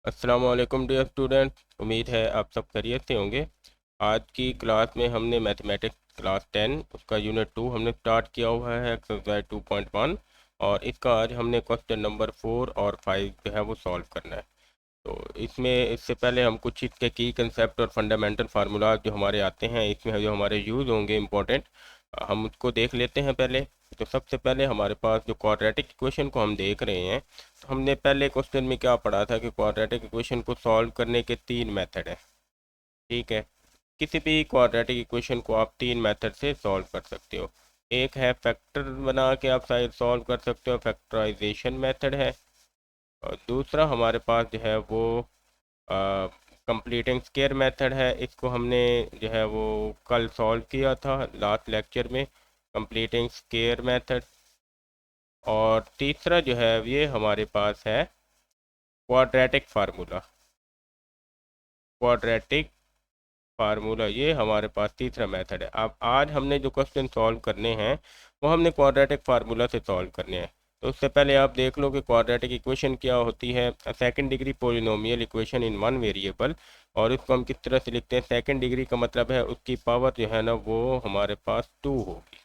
अस्सलाम वालेकुम dear student. उम्मीद है आप सब खैरियत से होंगे। आज की क्लास में हमने मैथमेटिक्स क्लास 10 उसका यूनिट 2 हमने स्टार्ट किया हुआ है, एक्सरसाइज 2.1। और इसका आज हमने क्वेश्चन नंबर 4 और 5 जो है वो सॉल्व करना है। तो इसमें इससे पहले हम कुछ इसके की कंसेप्ट और फंडामेंटल फार्मूला जो हमारे आते हैं, इसमें जो हमारे यूज़ होंगे इंपॉर्टेंट, हम उसको देख लेते हैं पहले। तो सबसे पहले हमारे पास जो क्वाड्रेटिक इक्वेशन को हम देख रहे हैं, तो हमने पहले क्वेश्चन में क्या पढ़ा था कि क्वाड्रेटिक इक्वेशन को सॉल्व करने के तीन मेथड हैं। ठीक है, किसी भी क्वाड्रेटिक इक्वेशन को आप तीन मेथड से सॉल्व कर सकते हो। एक है फैक्टर बना के आप शायद सॉल्व कर सकते हो, फैक्टराइजेशन मेथड है। और दूसरा हमारे पास जो है वो कंप्लीटिंग स्क्वायर मेथड है। इसको हमने जो है वो कल सॉल्व किया था लास्ट लेक्चर में, कंप्लीटिंग स्क्वायर मेथड। और तीसरा जो है ये हमारे पास है क्वाड्रेटिक फार्मूला। क्वाड्रेटिक फार्मूला ये हमारे पास तीसरा मेथड है। अब आज हमने जो क्वेश्चन सॉल्व करने हैं वो हमने क्वाड्रेटिक फार्मूला से सॉल्व करने हैं। तो उससे पहले आप देख लो कि क्वाड्रेटिक इक्वेशन क्या होती है। Second degree polynomial equation in one variable. और उसको हम किस तरह से लिखते हैं, सेकंड डिग्री का मतलब है उसकी पावर जो है ना वो हमारे पास 2 होगी।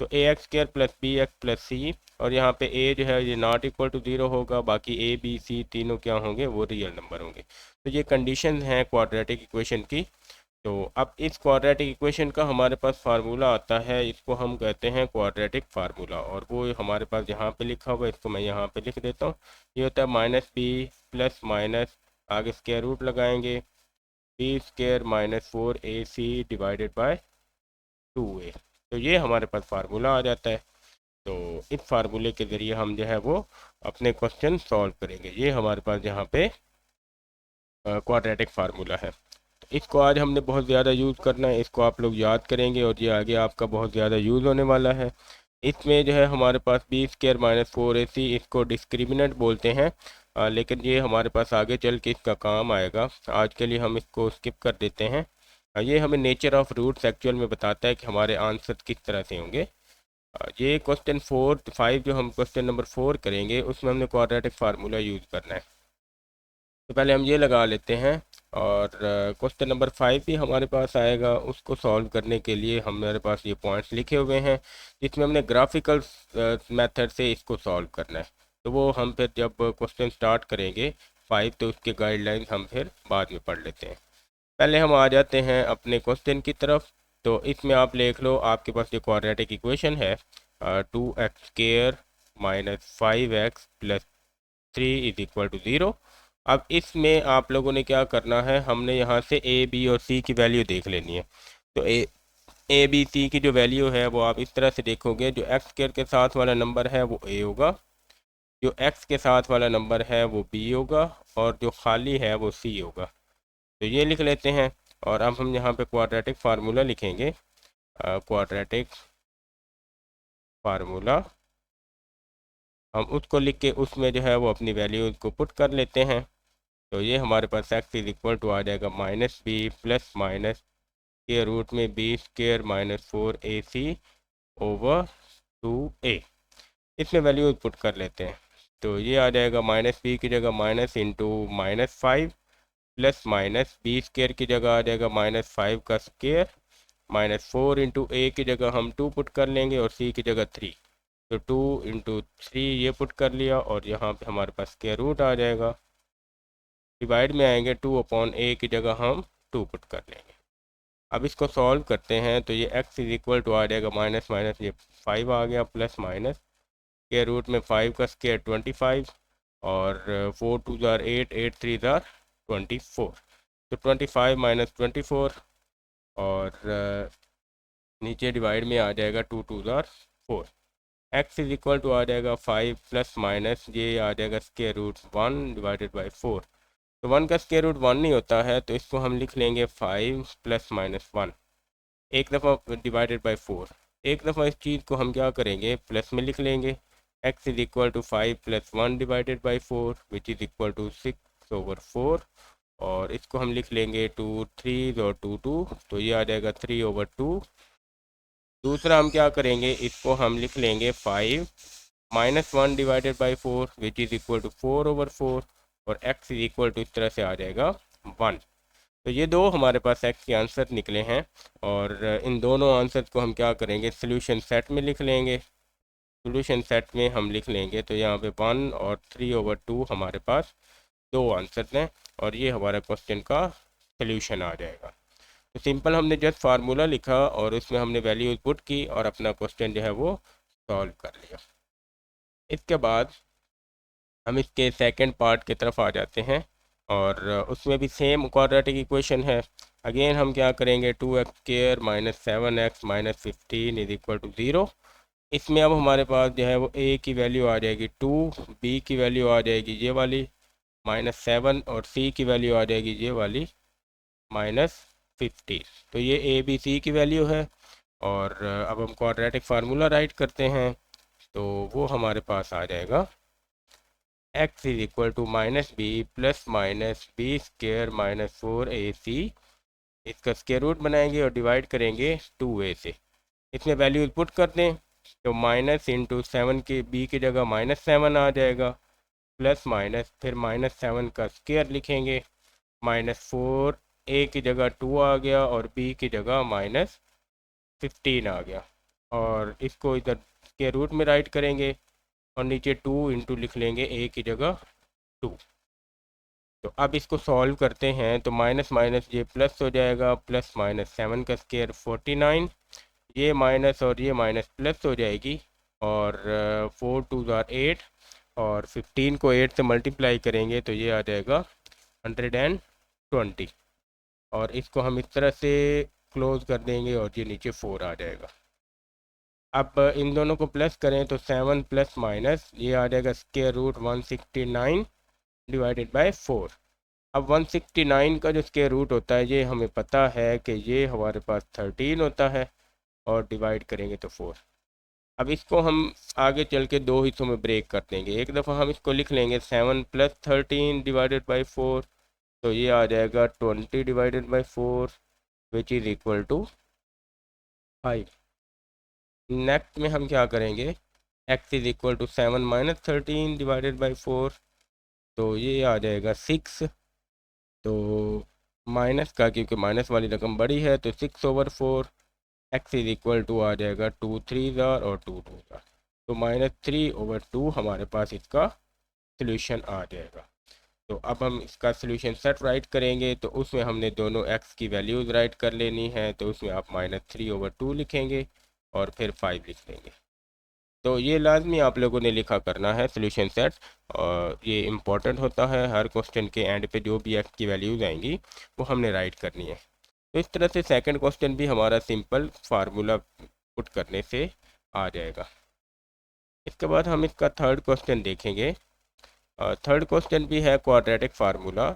तो A X square plus B X plus C, और यहाँ पे ए जो है ये नॉट इक्वल टू 0 होगा, बाकी ए बी सी तीनों क्या होंगे, वो रियल नंबर होंगे। तो ये कंडीशन है क्वाड्रेटिक इक्वेशन की। तो अब इस क्वाड्रेटिक इक्वेशन का हमारे पास फार्मूला आता है, इसको हम कहते हैं क्वाड्रेटिक फार्मूला। और वो हमारे पास यहाँ पे लिखा हुआ है, इसको मैं यहाँ पे लिख देता हूँ। ये होता है माइनस बी प्लस माइनस, आगे स्क्वायर रूट लगाएंगे, b square minus 4ac divided by 2a। तो ये हमारे पास फार्मूला आ जाता है। तो इस फार्मूले के ज़रिए हम जो है वो अपने क्वेश्चन सॉल्व करेंगे। ये हमारे पास यहाँ पे क्वाड्रेटिक फार्मूला है। इसको आज हमने बहुत ज़्यादा यूज़ करना है, इसको आप लोग याद करेंगे और ये आगे आपका बहुत ज़्यादा यूज़ होने वाला है। इसमें जो है हमारे पास बी स्क्वायर माइनस 4ac, इसको डिस्क्रिमिनेंट बोलते हैं। लेकिन ये हमारे पास आगे चल के इसका काम आएगा, आज के लिए हम इसको स्किप कर देते हैं। ये हमें नेचर ऑफ रूट्स एक्चुअल में बताता है कि हमारे आंसर किस तरह से होंगे। ये क्वेश्चन 4 5 जो हम क्वेश्चन नंबर 4 करेंगे उसमें हमने क्वाड्रेटिक फार्मूला यूज़ करना है। तो पहले हम ये लगा लेते हैं। और क्वेश्चन नंबर 5 भी हमारे पास आएगा, उसको सॉल्व करने के लिए हमारे पास ये पॉइंट्स लिखे हुए हैं जिसमें हमने ग्राफिकल मेथड से इसको सॉल्व करना है। तो वो हम फिर जब क्वेश्चन स्टार्ट करेंगे 5, तो उसके गाइडलाइंस हम फिर बाद में पढ़ लेते हैं। पहले हम आ जाते हैं अपने क्वेश्चन की तरफ। तो इसमें आप लिख लो, आपके पास जो क्वाड्रेटिक इक्वेशन है 2x² minus 5x plus 3 is equal to 0। अब इसमें आप लोगों ने क्या करना है, हमने यहाँ से ए बी और सी की वैल्यू देख लेनी है। तो ए बी सी की जो वैल्यू है वो आप इस तरह से देखोगे, जो एक्स स्क्वायर के साथ वाला नंबर है वो ए होगा, जो एक्स के साथ वाला नंबर है वो बी होगा, और जो खाली है वो सी होगा। तो ये लिख लेते हैं। और अब हम यहाँ पे क्वाड्रेटिक फार्मूला लिखेंगे। क्वाड्रेटिक फार्मूला हम उसको लिख के उसमें जो है वो अपनी वैल्यूज को पुट कर लेते हैं। तो ये हमारे पास एक्स इज इक्वल टू आ जाएगा माइनस बी प्लस माइनस के रूट में b square minus 4ac over 2a। इसमें वैल्यूज पुट कर लेते हैं। तो ये आ जाएगा माइनस बी की जगह minus into minus 5 plus minus B square की जगह आ जाएगा माइनस 5 का स्क्र, माइनस 4 इंटू ए की जगह हम 2 पुट कर लेंगे और सी की जगह 3। तो 2 इंटू 3 ये पुट कर लिया, और यहाँ पे हमारे पास स्क्वायर रूट आ जाएगा। डिवाइड में आएंगे 2/a की जगह हम 2 पुट कर लेंगे। अब इसको सॉल्व करते हैं। तो ये x इज इक्वल टू आ जाएगा माइनस माइनस ये 5 आ गया प्लस माइनस स्क्वायर रूट में 5 का स्क्वायर 25, और 4 2 ज़ार 8 8 3 ज़ार 24। तो 25 माइनस 24, और नीचे डिवाइड में आ जाएगा 2 2 ज़ार 4। एक्स इज इक्वल टू आ जाएगा 5 प्लस माइनस ये आ जाएगा स्क्वायर रूट 1 डिवाइडेड बाई 4। तो 1 का स्क्वायर रूट 1 नहीं होता है, तो इसको हम लिख लेंगे 5 प्लस माइनस 1 एक दफ़ा डिवाइडेड बाई 4। एक दफ़ा इस चीज़ को हम क्या करेंगे, प्लस में लिख लेंगे। x is equal to 5 plus 1 divided by 4 which is equal to 6 over 4। और इसको हम लिख लेंगे 2 3 और 2 2, तो ये आ जाएगा 3 ओवर 2। दूसरा हम क्या करेंगे, इसको हम लिख लेंगे 5 minus 1 divided by 4 which is equal to 4 over 4। और x इज इक्वल टू इस तरह से आ जाएगा 1। तो ये दो हमारे पास x के आंसर निकले हैं, और इन दोनों आंसर को हम क्या करेंगे, सोल्यूशन सेट में लिख लेंगे। सोल्यूशन सेट में हम लिख लेंगे तो यहाँ पे 1 और 3/2 हमारे पास दो आंसर हैं, और ये हमारा क्वेश्चन का सोल्यूशन आ जाएगा। तो सिंपल हमने जस्ट फार्मूला लिखा और उसमें हमने वैल्यूज पुट की और अपना क्वेश्चन जो है वो सॉल्व कर लिया। इसके बाद हम इसके सेकंड पार्ट की तरफ आ जाते हैं, और उसमें भी सेम क्वाड्रेटिक इक्वेशन है। अगेन हम क्या करेंगे, 2x² - 7x - 15 is equal to 0। इसमें अब हमारे पास जो है वो a की वैल्यू आ जाएगी 2, b की वैल्यू आ जाएगी ये वाली -7, और c की वैल्यू आ जाएगी ये वाली -15। तो ये a b c की वैल्यू है, और अब हम क्वाड्रेटिक फार्मूला राइट करते हैं तो वो हमारे पास आ जाएगा x is equal to -b plus -b² - 4ac। इसका स्क्वायर रूट बनाएंगे और डिवाइड करेंगे 2a से। इसमें वैल्यूज पुट कर दें तो माइनस इंटू 7 की b की जगह -7 आ जाएगा, प्लस माइनस फिर -7 का स्क्वायर लिखेंगे, -4 a की जगह 2 आ गया और b की जगह -15 आ गया, और इसको इधर स्क्वायर रूट में राइट करेंगे और नीचे 2 इंटू लिख लेंगे a की जगह 2। तो अब इसको सॉल्व करते हैं तो माइनस माइनस ये प्लस हो जाएगा, प्लस -7 का स्क्वायर 49, ये माइनस और ये माइनस प्लस हो जाएगी, और 4 2 8, और 15 को 8 से मल्टीप्लाई करेंगे तो ये आ जाएगा 120, और इसको हम इस तरह से क्लोज कर देंगे और ये नीचे 4 आ जाएगा। अब इन दोनों को प्लस करें तो 7 प्लस माइनस ये आ जाएगा स्क्वायर रूट 169 डिवाइडेड बाय 4। अब 169 का जो स्क्वायर रूट होता है ये हमें पता है कि ये हमारे पास 13 होता है, और डिवाइड करेंगे तो 4। अब इसको हम आगे चल के दो हिस्सों में ब्रेक कर देंगे। एक दफ़ा हम इसको लिख लेंगे 7 + 13 डिवाइडेड बाई 4, तो ये आ जाएगा 20 divided by 4 which is equal to 5। Next में हम क्या करेंगे, x is equal to 7 - 13 divided by 4, तो ये आ जाएगा 6। तो माइनस का, क्योंकि माइनस वाली रकम बड़ी है तो 6/4, x इज़ इक्वल टू आ जाएगा 2 3 और 2 2। तो -3/2 हमारे पास इसका सोल्यूशन आ जाएगा। तो अब हम इसका सोल्यूशन सेट राइट करेंगे तो उसमें हमने दोनों x की वैल्यूज़ राइट कर लेनी है, तो उसमें आप -3/2 लिखेंगे और फिर 5 लिख लेंगे। तो ये लाजमी आप लोगों ने लिखा करना है सोल्यूशन सेट, और ये इम्पॉर्टेंट होता है। हर क्वेश्चन के एंड पे जो भी x की वैल्यूज़ आएंगी वो हमने राइट करनी है। तो इस तरह से सेकंड क्वेश्चन भी हमारा सिंपल फार्मूला पुट करने से आ जाएगा। इसके बाद हम इसका थर्ड क्वेश्चन देखेंगे। थर्ड क्वेश्चन भी है क्वाड्रेटिक फार्मूला,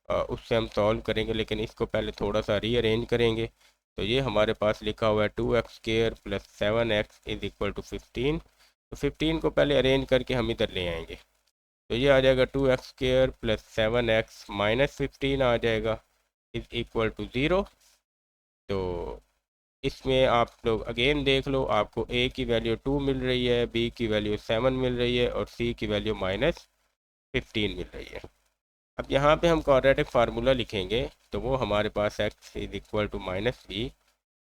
उससे हम सॉल्व करेंगे, लेकिन इसको पहले थोड़ा सा रीअरेंज करेंगे। तो ये हमारे पास लिखा हुआ है 2x² + 7x is equal to 15। तो 15 को पहले अरेंज करके हम इधर ले आएंगे, तो ये आ जाएगा 2x² + 7x - 15 आ जाएगा इज इक्वल टू 0। तो इसमें आप लोग अगेन देख लो, आपको a की वैल्यू 2 मिल रही है, b की वैल्यू 7 मिल रही है, और c की वैल्यू -15 मिल रही है। अब यहाँ पे हम क्वाड्रेटिक फार्मूला लिखेंगे तो वो हमारे पास x is equal to -b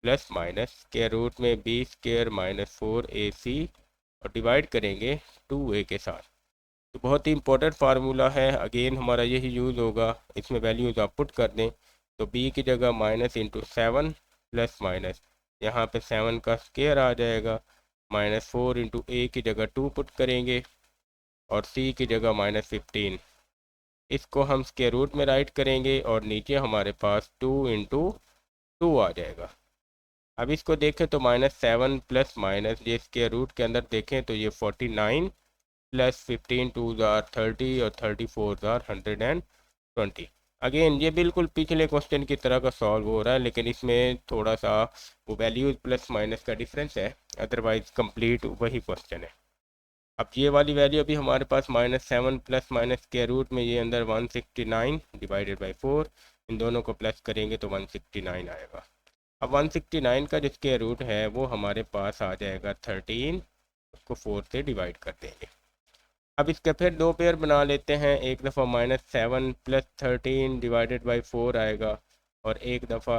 plus minus square root में b² - 4ac, और डिवाइड करेंगे 2a के साथ। तो बहुत ही इंपॉर्टेंट फार्मूला है, अगेन हमारा यही यूज़ होगा। इसमें वैल्यूज़ आप पुट कर दें तो b की जगह -7 प्लस माइनस यहाँ पे 7 का स्क्वायर आ जाएगा, -4 इंटू a की जगह 2 पुट करेंगे और c की जगह -15। इसको हम स्क्वायर रूट में राइट करेंगे और नीचे हमारे पास 2 इंटू 2 आ जाएगा। अब इसको देखें तो -7 प्लस माइनस ये स्क्वायर रूट के अंदर देखें तो ये 49 प्लस 15 2 30 और 34 120। अगेन ये बिल्कुल पिछले क्वेश्चन की तरह का सॉल्व हो रहा है, लेकिन इसमें थोड़ा सा वो वैल्यूज प्लस माइनस का डिफरेंस है, अदरवाइज कंप्लीट वही क्वेश्चन है। अब ये वाली वैल्यू अभी हमारे पास -7 प्लस माइनस स्क्वायर रूट में ये अंदर 169 डिवाइडेड बाई 4, इन दोनों को प्लस करेंगे तो 169 आएगा। अब 169 का जो स्क्वायर रूट है वो हमारे पास आ जाएगा 13, उसको 4 से डिवाइड कर देंगे। अब इसके फिर दो पेयर बना लेते हैं। एक दफ़ा -7 + 13 डिवाइडेड बाई 4 आएगा, और एक दफ़ा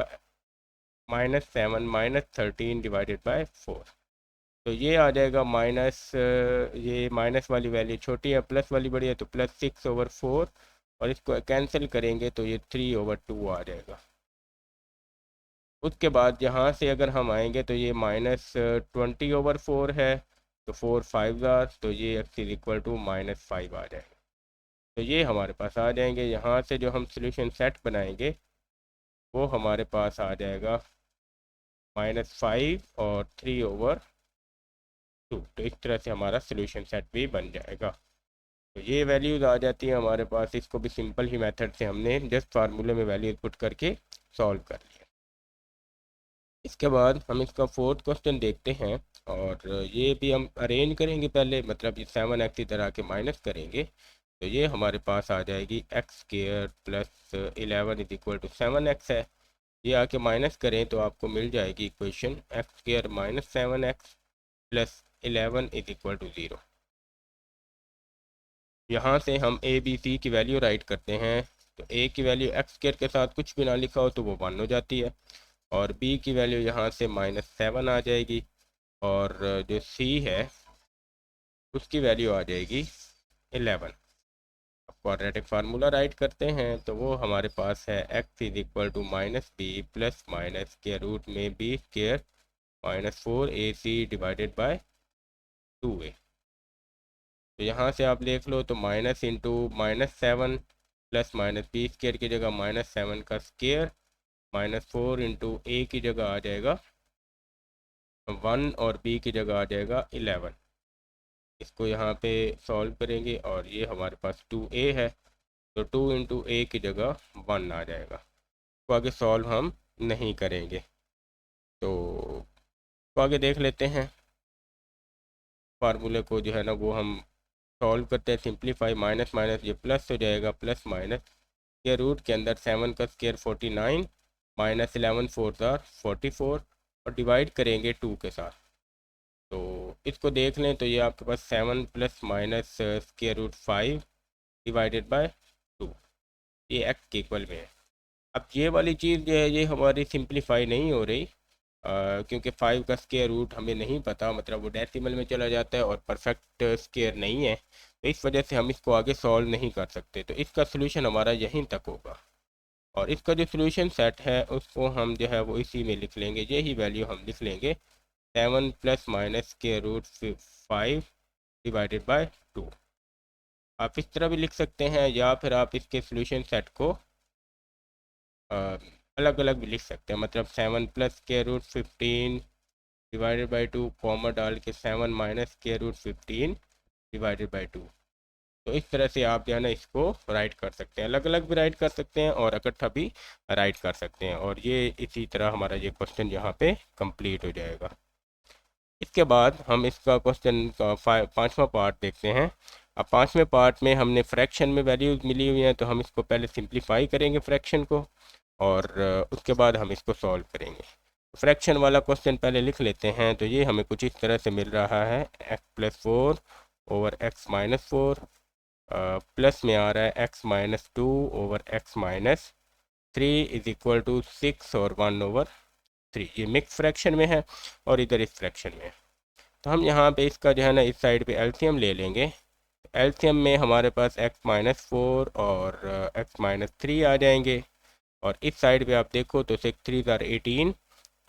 -7 - 13 डिवाइडेड बाई 4। तो ये आ जाएगा ये माइनस वाली वैल्यू छोटी है, प्लस वाली बड़ी है, तो +6/4, और इसको कैंसिल करेंगे तो ये 3/2 आ जाएगा। उसके बाद यहाँ से अगर हम आएंगे तो ये -20/4 है, तो 4 5 तो ये x = -5 आ जाएगा। तो ये हमारे पास आ जाएंगे। यहाँ से जो हम सोल्यूशन सेट बनाएंगे वो हमारे पास आ जाएगा -5 और 3/2। तो इस तरह से हमारा सोल्यूशन सेट भी बन जाएगा। तो ये वैल्यूज़ आ जाती हैं हमारे पास। इसको भी सिंपल ही मेथड से हमने जस्ट फार्मूले में वैल्यूज पुट करके सॉल्व कर लिया। इसके बाद हम इसका फोर्थ क्वेश्चन देखते हैं, और ये भी हम अरेंज करेंगे पहले, मतलब ये 7x की तरह के माइनस करेंगे। तो ये हमारे पास आ जाएगी x² + 11 = 7x है। ये आके माइनस करें तो आपको मिल जाएगी इक्वेशन x² - 7x + 11 = 0। यहाँ से हम a b c की वैल्यू राइट करते हैं। तो a की वैल्यू x² के साथ कुछ भी ना लिखा हो तो वो 1 हो जाती है, और b की वैल्यू यहाँ से -7 आ जाएगी, और जो c है उसकी वैल्यू आ जाएगी 11। अब क्वाड्रेटिक फार्मूला राइट करते हैं तो वो हमारे पास है x = -b + माइनस के रूट में b² -4ac divided by 2a। तो यहाँ से आप देख लो तो माइनस इंटू -7 प्लस -b² की जगह -7 का स्क्वायर, -4 इंटू a की जगह आ जाएगा 1, और b की जगह आ जाएगा 11। इसको यहाँ पे सॉल्व करेंगे और ये हमारे पास 2a है, तो 2 इंटू a की जगह 1 आ जाएगा। तो आगे सॉल्व हम नहीं करेंगे, तो आगे देख लेते हैं। फार्मूले को जो है ना वो हम सॉल्व करते हैं, सिंप्लीफाई, माइनस माइनस ये प्लस हो जाएगा, प्लस माइनस के रूट के अंदर 7 का स्क्वायर 49 -11 4 44, और डिवाइड करेंगे 2 के साथ। तो इसको देख लें तो ये आपके पास 7 ± √5 डिवाइडेड बाय 2, ये x के इक्वल में है। अब ये वाली चीज़ जो है ये हमारी सिंप्लीफाई नहीं हो रही, क्योंकि 5 का स्क्वायर रूट हमें नहीं पता, मतलब वो डेसिमल में चला जाता है और परफेक्ट स्क्वायर नहीं है, तो इस वजह से हम इसको आगे सॉल्व नहीं कर सकते। तो इसका सोल्यूशन हमारा यहीं तक होगा, और इसका जो सोल्यूशन सेट है उसको हम जो है वो इसी में लिख लेंगे। यही वैल्यू हम लिख लेंगे 7 ± √5 डिवाइडेड बाय 2। आप इस तरह भी लिख सकते हैं, या फिर आप इसके सोल्यूशन सेट को अलग अलग भी लिख सकते हैं, मतलब 7 + √15 डिवाइडेड बाई 2, कॉमा डाल के 7 - √15 डिवाइडेड बाई 2। तो इस तरह से आप जो है ना इसको राइट कर सकते हैं, अलग अलग भी राइट कर सकते हैं और इकट्ठा भी राइट कर सकते हैं। और ये इसी तरह हमारा ये क्वेश्चन यहाँ पे कंप्लीट हो जाएगा। इसके बाद हम इसका क्वेश्चन का 5वां पार्ट देखते हैं। अब 5वें पार्ट में हमने फ्रैक्शन में वैल्यूज मिली हुई हैं, तो हम इसको पहले सिंप्लीफाई करेंगे फ्रैक्शन को, और उसके बाद हम इसको सॉल्व करेंगे। फ्रैक्शन वाला क्वेश्चन पहले लिख लेते हैं। तो ये हमें कुछ इस तरह से मिल रहा है x + 4/x - 4, प्लस में आ रहा है x - 2/x - 3 = 6 और 1/3। ये मिक्स फ्रैक्शन में है और इधर इस फ्रैक्शन में है। तो हम यहाँ पे इसका जो है ना इस साइड पे एलसीएम ले लेंगे। एलसीएम में हमारे पास x - 4 और x - 3 आ जाएंगे, और इस साइड पे आप देखो तो 6 3 = 18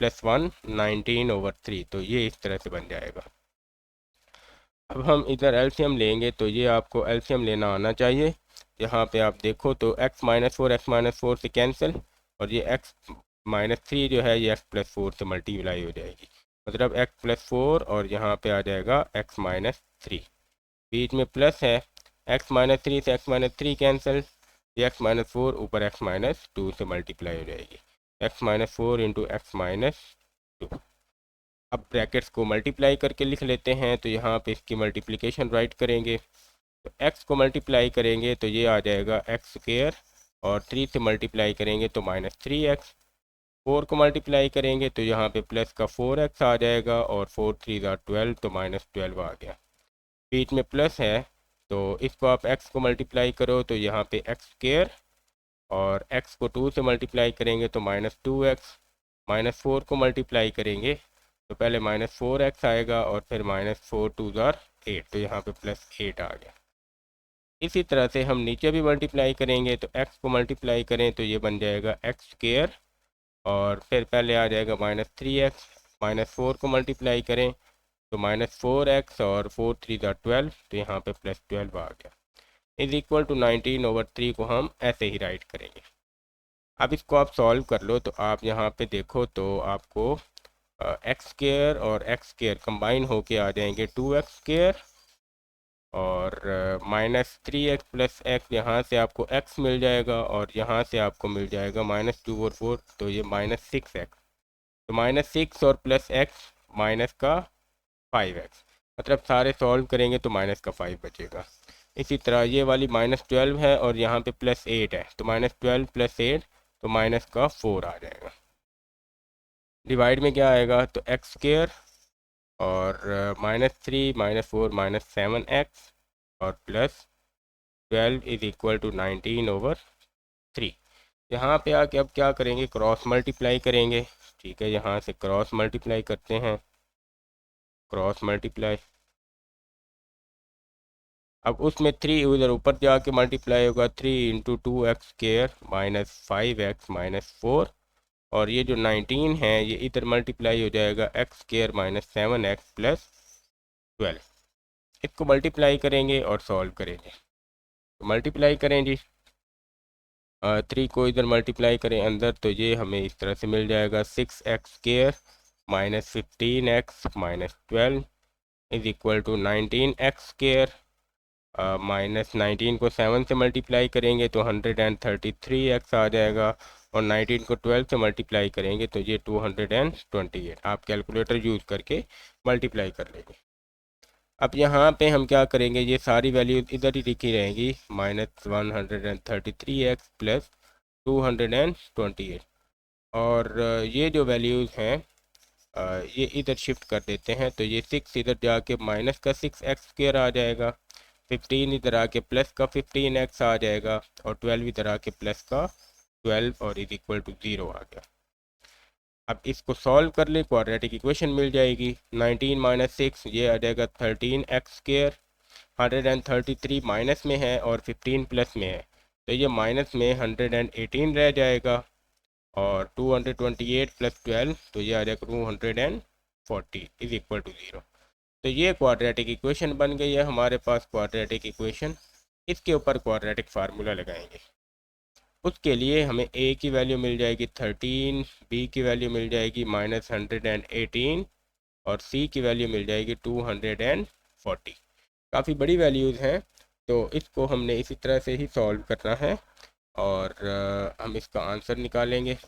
+ 1 19/3। तो ये इस तरह से बन जाएगा। अब हम इधर एलसीएम लेंगे, तो ये आपको एलसीएम लेना आना चाहिए। यहाँ पे आप देखो तो x - 4 x - 4 से कैंसिल, और ये x - 3 जो है ये x + 4 से मल्टीप्लाई हो जाएगी, मतलब x + 4 और यहाँ पे आ जाएगा x - 3। बीच में प्लस है, x - 3 से x - 3 कैंसिल, ये x - 4 ऊपर x - 2 से मल्टीप्लाई हो जाएगी, x - 4 इंटू x - 2। अब ब्रैकेट्स को मल्टीप्लाई करके लिख लेते हैं। तो यहाँ पे इसकी मल्टीप्लिकेशन राइट करेंगे, तो x को मल्टीप्लाई करेंगे तो ये आ जाएगा x², और 3 से मल्टीप्लाई करेंगे तो -3x। 4 को मल्टीप्लाई करेंगे तो यहाँ पे प्लस का 4x आ जाएगा, और 4 3 = 12, तो -12 आ गया। बीच में प्लस है तो इसको आप x को मल्टीप्लाई करो तो यहाँ पे एक्स स्क्र, और x को 2 से मल्टीप्लाई करेंगे तो -2x, -4 को मल्टीप्लाई करेंगे तो पहले -4x आएगा और फिर -4 2 ज़ार 8, तो यहाँ पे +8 आ गया। इसी तरह से हम नीचे भी मल्टीप्लाई करेंगे तो x को मल्टीप्लाई करें तो ये बन जाएगा एक्स स्क्र, और फिर पहले आ जाएगा -3x, -4 को मल्टीप्लाई करें तो -4x, और 4 3 ज़ार 12, तो यहाँ पे +12 आ गया। इज इक्वल टू 19/3 को हम ऐसे ही राइट करेंगे। अब इसको आप सॉल्व कर लो तो आप यहाँ पे देखो तो आपको एक्स स्क्र और एक्स स्क्र कंबाइन होके आ जाएंगे 2x स्क्र, और -3x प्लस एक्स, यहाँ से आपको x मिल जाएगा और यहाँ से आपको मिल जाएगा -2 और 4, तो ये -6x, तो -6 और प्लस x माइनस का 5x, मतलब सारे सॉल्व करेंगे तो माइनस का 5 बचेगा। इसी तरह ये वाली -12 है और यहाँ पे +8 है, तो -12 + 8 तो माइनस का 4 आ जाएगा। डिवाइड में क्या आएगा तो एक्स स्क्र और -3 -4 -7x और +12 इज इक्वल टू 19/3। यहाँ पे आके अब क्या करेंगे, क्रॉस मल्टीप्लाई करेंगे। ठीक है, यहाँ से क्रॉस मल्टीप्लाई करते हैं, क्रॉस मल्टीप्लाई। अब उसमें 3 उधर ऊपर जाके मल्टीप्लाई होगा, 3 × 2x स्क्र -5x -4, और ये जो 19 है ये इधर मल्टीप्लाई हो जाएगा x स्क्र -7x + 12। इसको मल्टीप्लाई करेंगे और सॉल्व करेंगे, तो मल्टीप्लाई करें जी, 3 को इधर मल्टीप्लाई करें अंदर तो ये हमें इस तरह से मिल जाएगा 6x square -15x -12 is equal to 19x square, -19 को 7 से मल्टीप्लाई करेंगे तो 133x आ जाएगा, और 19 को 12 से मल्टीप्लाई करेंगे तो ये 228। आप कैलकुलेटर यूज़ करके मल्टीप्लाई कर लेंगे। अब यहाँ पे हम क्या करेंगे, ये सारी वैल्यू इधर ही लिखी रहेंगी, -133x + 228, और ये जो वैल्यूज़ हैं ये इधर शिफ्ट कर देते हैं, तो ये 6 इधर जाके माइनस का 6x स्क्र आ जाएगा, 15 इधर आके प्लस का 15x आ जाएगा, और 12 इधर आके प्लस का 12, और इज इक्वल टू 0 आ गया। अब इसको सॉल्व कर ले, क्वाड्रेटिक इक्वेशन मिल जाएगी। 19 - 6 ये आ जाएगा 13x स्क्र, 133 माइनस में है और 15 प्लस में है, तो ये माइनस में 118 रह जाएगा, और 228 + 12 तो ये आ जाएगा 240 इज इक्वल टू 0। तो ये क्वाड्रेटिक इक्वेशन बन गई है हमारे पास, क्वाड्रेटिक इक्वेशन। इसके ऊपर क्वाड्रेटिक फार्मूला लगाएंगे। उसके लिए हमें a की वैल्यू मिल जाएगी 13, b की वैल्यू मिल जाएगी -118, और c की वैल्यू मिल जाएगी 240। काफ़ी बड़ी वैल्यूज़ हैं, तो इसको हमने इसी तरह से ही सॉल्व करना है, और हम इसका आंसर निकालेंगे।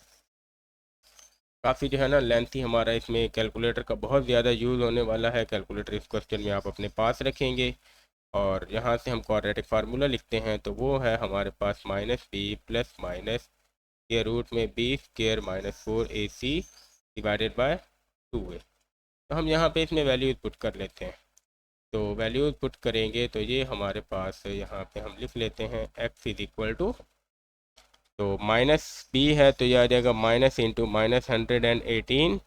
काफ़ी जो है ना लेंथी हमारा इसमें कैलकुलेटर का बहुत ज़्यादा यूज़ होने वाला है। कैलकुलेटर इस क्वेश्चन में आप अपने पास रखेंगे, और यहाँ से हम क्वाड्रेटिक फार्मूला लिखते हैं, तो वो है हमारे पास -b + माइनस के रूट में b square -4ac divided by 2a। तो हम यहाँ पे इसमें वैल्यूज पुट कर लेते हैं, तो वैल्यूज पुट करेंगे तो ये हमारे पास यहाँ पे हम लिख लेते हैं x इज इक्वल टू, तो -b है तो ये आ जाएगा माइनस इंटू -118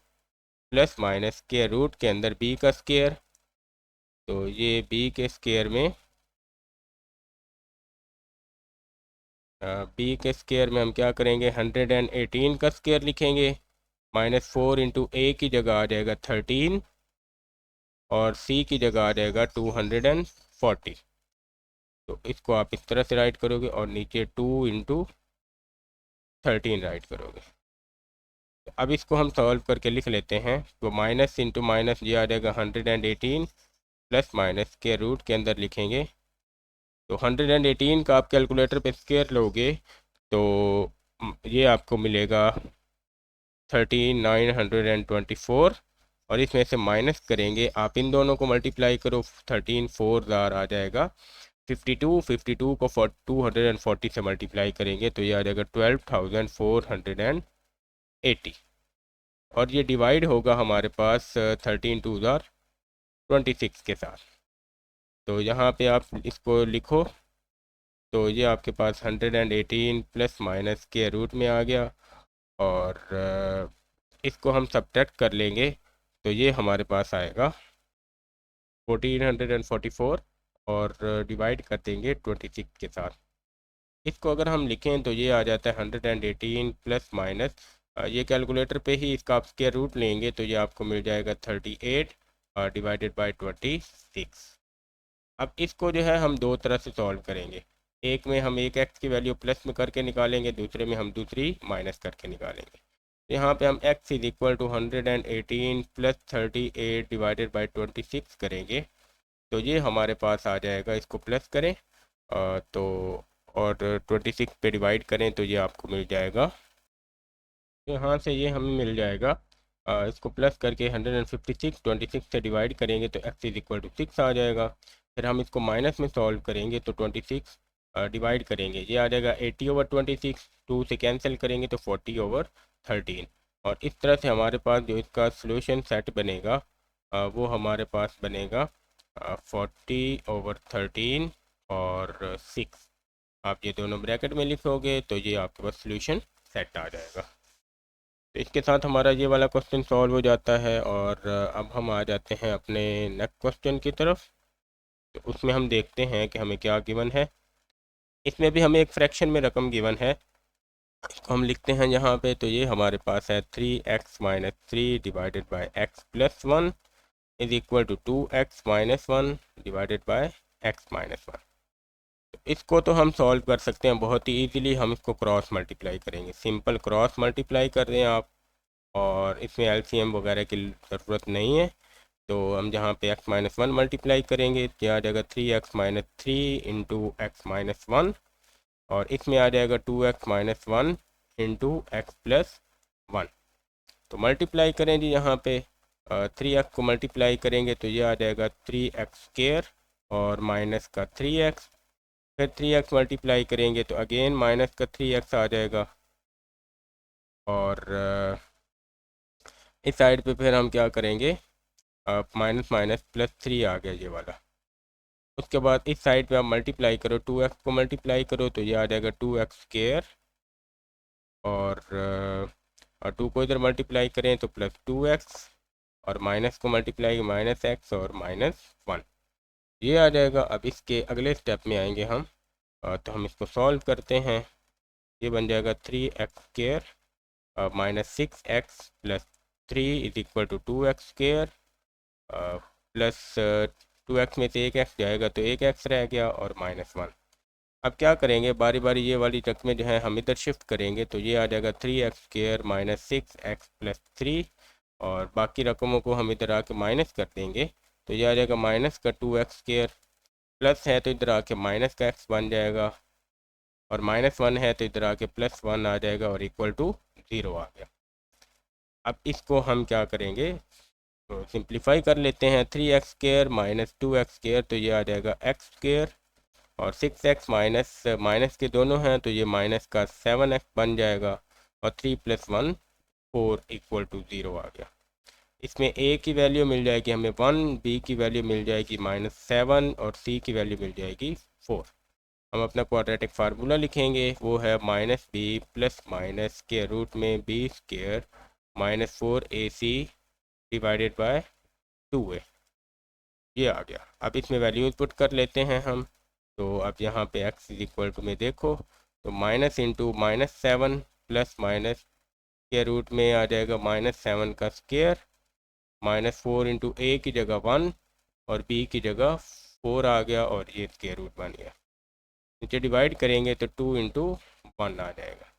प्लस माइनस के रूट के अंदर b का स्क्वायर, तो ये b के स्क्वायर में b के स्क्वायर में हम क्या करेंगे, 118 का स्क्वायर लिखेंगे, -4 × a की जगह आ जाएगा 13, और c की जगह आ जाएगा 240। तो इसको आप इस तरह से राइट करोगे, और नीचे 2 × 13 राइट करोगे। तो अब इसको हम सॉल्व करके लिख लेते हैं, तो माइनस इंटू माइनस ये आ जाएगा 118 प्लस माइनस के रूट के अंदर लिखेंगे, तो 118 का आप कैलकुलेटर पे स्क्वायर लोगे तो ये आपको मिलेगा 13924, और इसमें से माइनस करेंगे, आप इन दोनों को मल्टीप्लाई करो, 13 4 ज़ार आ जाएगा 52, 52 को 240 से मल्टीप्लाई करेंगे तो ये आ जाएगा 12,480, और ये डिवाइड होगा हमारे पास 13 2 ज़ार 26 के साथ। तो यहाँ पे आप इसको लिखो, तो ये आपके पास 118 प्लस माइनस के रूट में आ गया, और इसको हम सब्ट्रैक्ट कर लेंगे तो ये हमारे पास आएगा 1444, और डिवाइड कर देंगे 26 के साथ। इसको अगर हम लिखें तो ये आ जाता है 118 प्लस माइनस, ये कैलकुलेटर पे ही इसका आप स्क्वायर रूट लेंगे तो ये आपको मिल जाएगा 38 डिवाइडेड बाय 26। अब इसको जो है हम दो तरह से सॉल्व करेंगे, एक में हम एक एक्स की वैल्यू प्लस में करके निकालेंगे, दूसरे में हम दूसरी माइनस करके निकालेंगे। यहाँ पे हम x is equal to 118 plus 38 divided by 26 करेंगे, तो ये हमारे पास आ जाएगा, इसको प्लस करें तो और 26 पे डिवाइड करें तो ये आपको मिल जाएगा, तो यहाँ से ये हमें मिल जाएगा, इसको प्लस करके 156 26 से डिवाइड करेंगे तो x इज इक्वल टू 6 आ जाएगा। फिर हम इसको माइनस में सॉल्व करेंगे तो 26 डिवाइड करेंगे, ये आ जाएगा 80/26, 2 से कैंसिल करेंगे तो 40/13, और इस तरह से हमारे पास जो इसका सोल्यूशन सेट बनेगा वो हमारे पास बनेगा 40/13 और 6। आप ये दोनों ब्रैकेट में लिखोगे तो ये आपके पास सोल्यूशन सेट आ जाएगा। तो इसके साथ हमारा ये वाला क्वेश्चन सॉल्व हो जाता है, और अब हम आ जाते हैं अपने नेक्स्ट क्वेश्चन की तरफ। तो उसमें हम देखते हैं कि हमें क्या गिवन है। इसमें भी हमें एक फ्रैक्शन में रकम गिवन है, इसको हम लिखते हैं यहाँ पे, तो ये हमारे पास है 3x minus 3 divided by x plus 1 is equal to 2x minus 1 divided by x minus 1। इसको तो हम सॉल्व कर सकते हैं बहुत ही ईजीली, हम इसको क्रॉस मल्टीप्लाई करेंगे, सिंपल क्रॉस मल्टीप्लाई कर दें आप, और इसमें एलसीएम वगैरह की ज़रूरत नहीं है। तो हम जहाँ पे x माइनस 1 मल्टीप्लाई करेंगे तो आ जाएगा 3x minus 3 into x minus 1, और इसमें आ जाएगा 2x minus 1 into x plus 1। तो मल्टीप्लाई करें जी, यहाँ पे 3x को मल्टीप्लाई करेंगे तो ये आ जाएगा 3x स्क्वायर और माइनस का 3x, फिर 3x मल्टीप्लाई करेंगे तो अगेन माइनस का 3x आ जाएगा, और इस साइड पे फिर हम क्या करेंगे, माइनस माइनस प्लस 3 आ गया ये वाला। उसके बाद इस साइड पे आप मल्टीप्लाई करो, 2x को मल्टीप्लाई करो तो ये आ जाएगा 2x स्क्वायर, और 2 को इधर मल्टीप्लाई करें तो प्लस 2x, और माइनस को मल्टीप्लाई माइनस x और माइनस 1, ये आ जाएगा। अब इसके अगले स्टेप में आएंगे हम, तो हम इसको सॉल्व करते हैं। ये बन जाएगा 3x square minus 6x plus 3 is equal to 2x square, plus 2x में से एक x जाएगा तो एक x रह गया, और माइनस 1। अब क्या करेंगे, बारी बारी ये वाली रकमें जो है हम इधर शिफ्ट करेंगे, तो ये आ जाएगा 3x square minus 6x plus 3, और बाकी रकमों को हम इधर आके माइनस कर देंगे, तो ये आ जाएगा माइनस का 2x स्क्वायर, प्लस है तो इधर आके माइनस का x बन जाएगा, और माइनस 1 है तो इधर आके प्लस 1 आ जाएगा, और इक्वल टू 0 आ गया। अब इसको हम क्या करेंगे, तो सिंप्लीफाई कर लेते हैं, 3x square minus 2x square तो ये आ जाएगा x स्क्वायर, और 6x माइनस माइनस के दोनों हैं तो ये माइनस का 7x बन जाएगा, और 3 प्लस 1 4 इक्वल टू 0 आ गया। इसमें a की वैल्यू मिल जाएगी हमें 1, b की वैल्यू मिल जाएगी -7, और c की वैल्यू मिल जाएगी 4। हम अपना क्वाड्रेटिक फार्मूला लिखेंगे, वो है माइनस बी प्लस माइनस के रूट में b square minus 4ac divided by 2a, ये आ गया। अब इसमें वैल्यूज पुट कर लेते हैं हम, तो अब यहाँ पे x इज इक्वल टू में देखो, तो माइनस इंटू -7 प्लस माइनस के रूट में आ जाएगा -7 का स्क्वायर, -4 इंटू a की जगह 1 और b की जगह 4 आ गया, और ये स्क्वायर रूट बन गया। नीचे डिवाइड करेंगे तो 2 इंटू 1 आ जाएगा।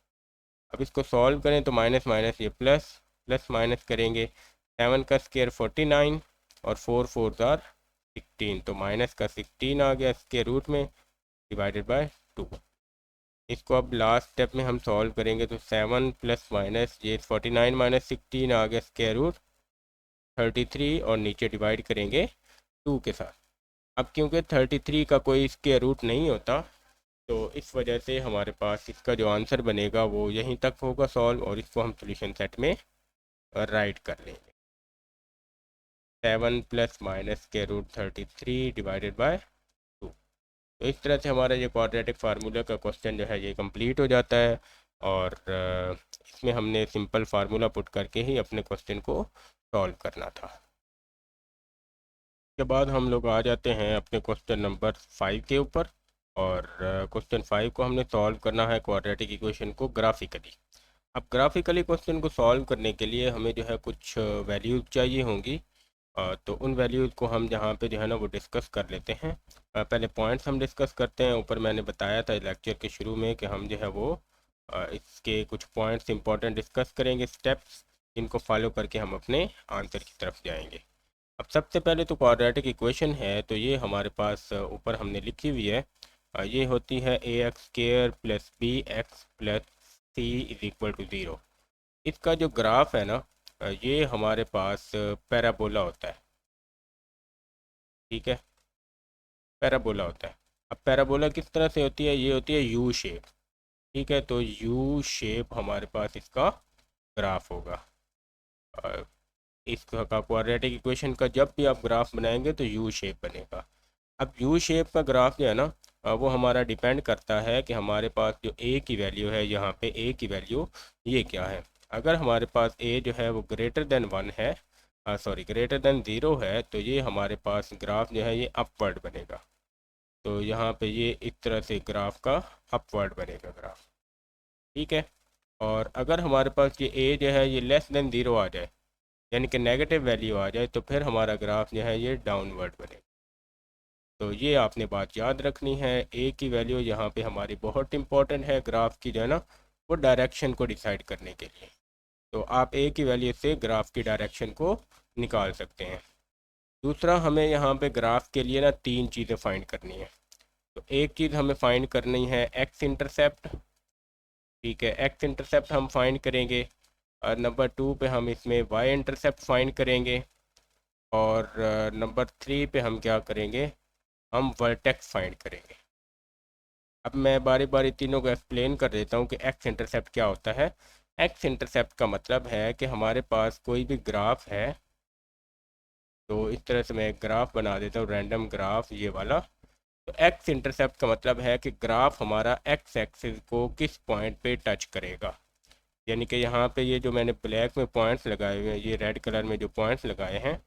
अब इसको सॉल्व करें तो माइनस माइनस ये प्लस, प्लस माइनस करेंगे, 7 का स्क्वायर 49 और 4 4 आर 16, तो माइनस का 16 आ गया स्क्वायर रूट में डिवाइडेड बाय 2। इसको अब लास्ट स्टेप में हम सॉल्व करेंगे, तो 7 प्लस माइनस ये 49 माइनस 16 आ गया स्क्वायर रूट 33, और नीचे डिवाइड करेंगे 2 के साथ। अब क्योंकि 33 का कोई स्क्वायर रूट नहीं होता, तो इस वजह से हमारे पास इसका जो आंसर बनेगा वो यहीं तक होगा सॉल्व, और इसको हम सोल्यूशन सेट में राइट कर लेंगे। 7 प्लस माइनस के रूट 33 डिवाइडेड बाय तो इस तरह से हमारा ये क्वाड्रेटिक फार्मूला का क्वेश्चन जो है ये कंप्लीट हो जाता है। और इसमें हमने सिंपल फार्मूला पुट करके ही अपने क्वेश्चन को सॉल्व करना था। उसके बाद हम लोग आ जाते हैं अपने क्वेश्चन नंबर 5 के ऊपर। और क्वेश्चन 5 को हमने सॉल्व करना है क्वाड्रेटिक इक्वेशन को ग्राफिकली। अब ग्राफिकली क्वेश्चन को सॉल्व करने के लिए हमें जो है कुछ वैल्यूज चाहिए होंगी। तो उन वैल्यूज़ को हम जहाँ पे जो है ना वो डिस्कस कर लेते हैं। पहले पॉइंट्स हम डिस्कस करते हैं। ऊपर मैंने बताया था लेक्चर के शुरू में कि हम जो है वो इसके कुछ पॉइंट्स इंपॉर्टेंट डिस्कस करेंगे, स्टेप्स इनको फॉलो करके हम अपने आंसर की तरफ जाएंगे। अब सबसे पहले तो क्वाड्रेटिक इक्वेशन है, तो ये हमारे पास ऊपर हमने लिखी हुई है। ये होती है ax² + bx + c = 0। इसका जो ग्राफ है ना ये हमारे पास पैराबोला होता है। ठीक है, पैराबोला होता है। अब पैराबोला किस तरह से होती है, ये होती है यू शेप। ठीक है, तो यू शेप हमारे पास इसका ग्राफ होगा। इसका क्वाड्रेटिक इक्वेशन का जब भी आप ग्राफ बनाएंगे तो यू शेप बनेगा। अब यू शेप का ग्राफ जो है ना वो हमारा डिपेंड करता है कि हमारे पास जो ए की वैल्यू है, यहाँ पे ए की वैल्यू ये क्या है। अगर हमारे पास ए जो है वो ग्रेटर देन 1 है, सॉरी ग्रेटर देन 0 है, तो ये हमारे पास ग्राफ जो है ये अपवर्ड बनेगा। तो यहाँ पे ये इस तरह से ग्राफ का अपवर्ड बनेगा ग्राफ। ठीक है, और अगर हमारे पास ये ए जो है ये लेस देन 0 आ जाए, यानी कि नेगेटिव वैल्यू आ जाए, तो फिर हमारा ग्राफ जो है ये डाउनवर्ड बनेगा। तो ये आपने बात याद रखनी है। ए की वैल्यू यहाँ पे हमारी बहुत इंपॉर्टेंट है ग्राफ की जो है ना वो डायरेक्शन को डिसाइड करने के लिए। तो आप ए की वैल्यू से ग्राफ की डायरेक्शन को निकाल सकते हैं। दूसरा, हमें यहाँ पे ग्राफ के लिए ना 3 चीज़ें फाइंड करनी है। तो एक चीज़ हमें फाइंड करनी है एक्स इंटरसेप्ट। ठीक है, एक्स इंटरसेप्ट हम फाइंड करेंगे। और नंबर 2 पे हम इसमें वाई इंटरसेप्ट फाइंड करेंगे। और नंबर 3 पे हम क्या करेंगे, हम वर्टेक्स फाइंड करेंगे। अब मैं बारी बारी तीनों को एक्सप्लेन कर देता हूँ कि एक्स इंटरसेप्ट क्या होता है। एक्स इंटरसेप्ट का मतलब है कि हमारे पास कोई भी ग्राफ है, तो इस तरह से मैं एक ग्राफ बना देता हूँ, रैंडम ग्राफ ये वाला। तो एक्स इंटरसेप्ट का मतलब है कि ग्राफ हमारा एक्स एक्सिस को किस पॉइंट पे टच करेगा। यानी कि यहाँ पे ये जो मैंने ब्लैक में पॉइंट्स लगाए हुए हैं, ये रेड कलर में जो पॉइंट्स लगाए हैं,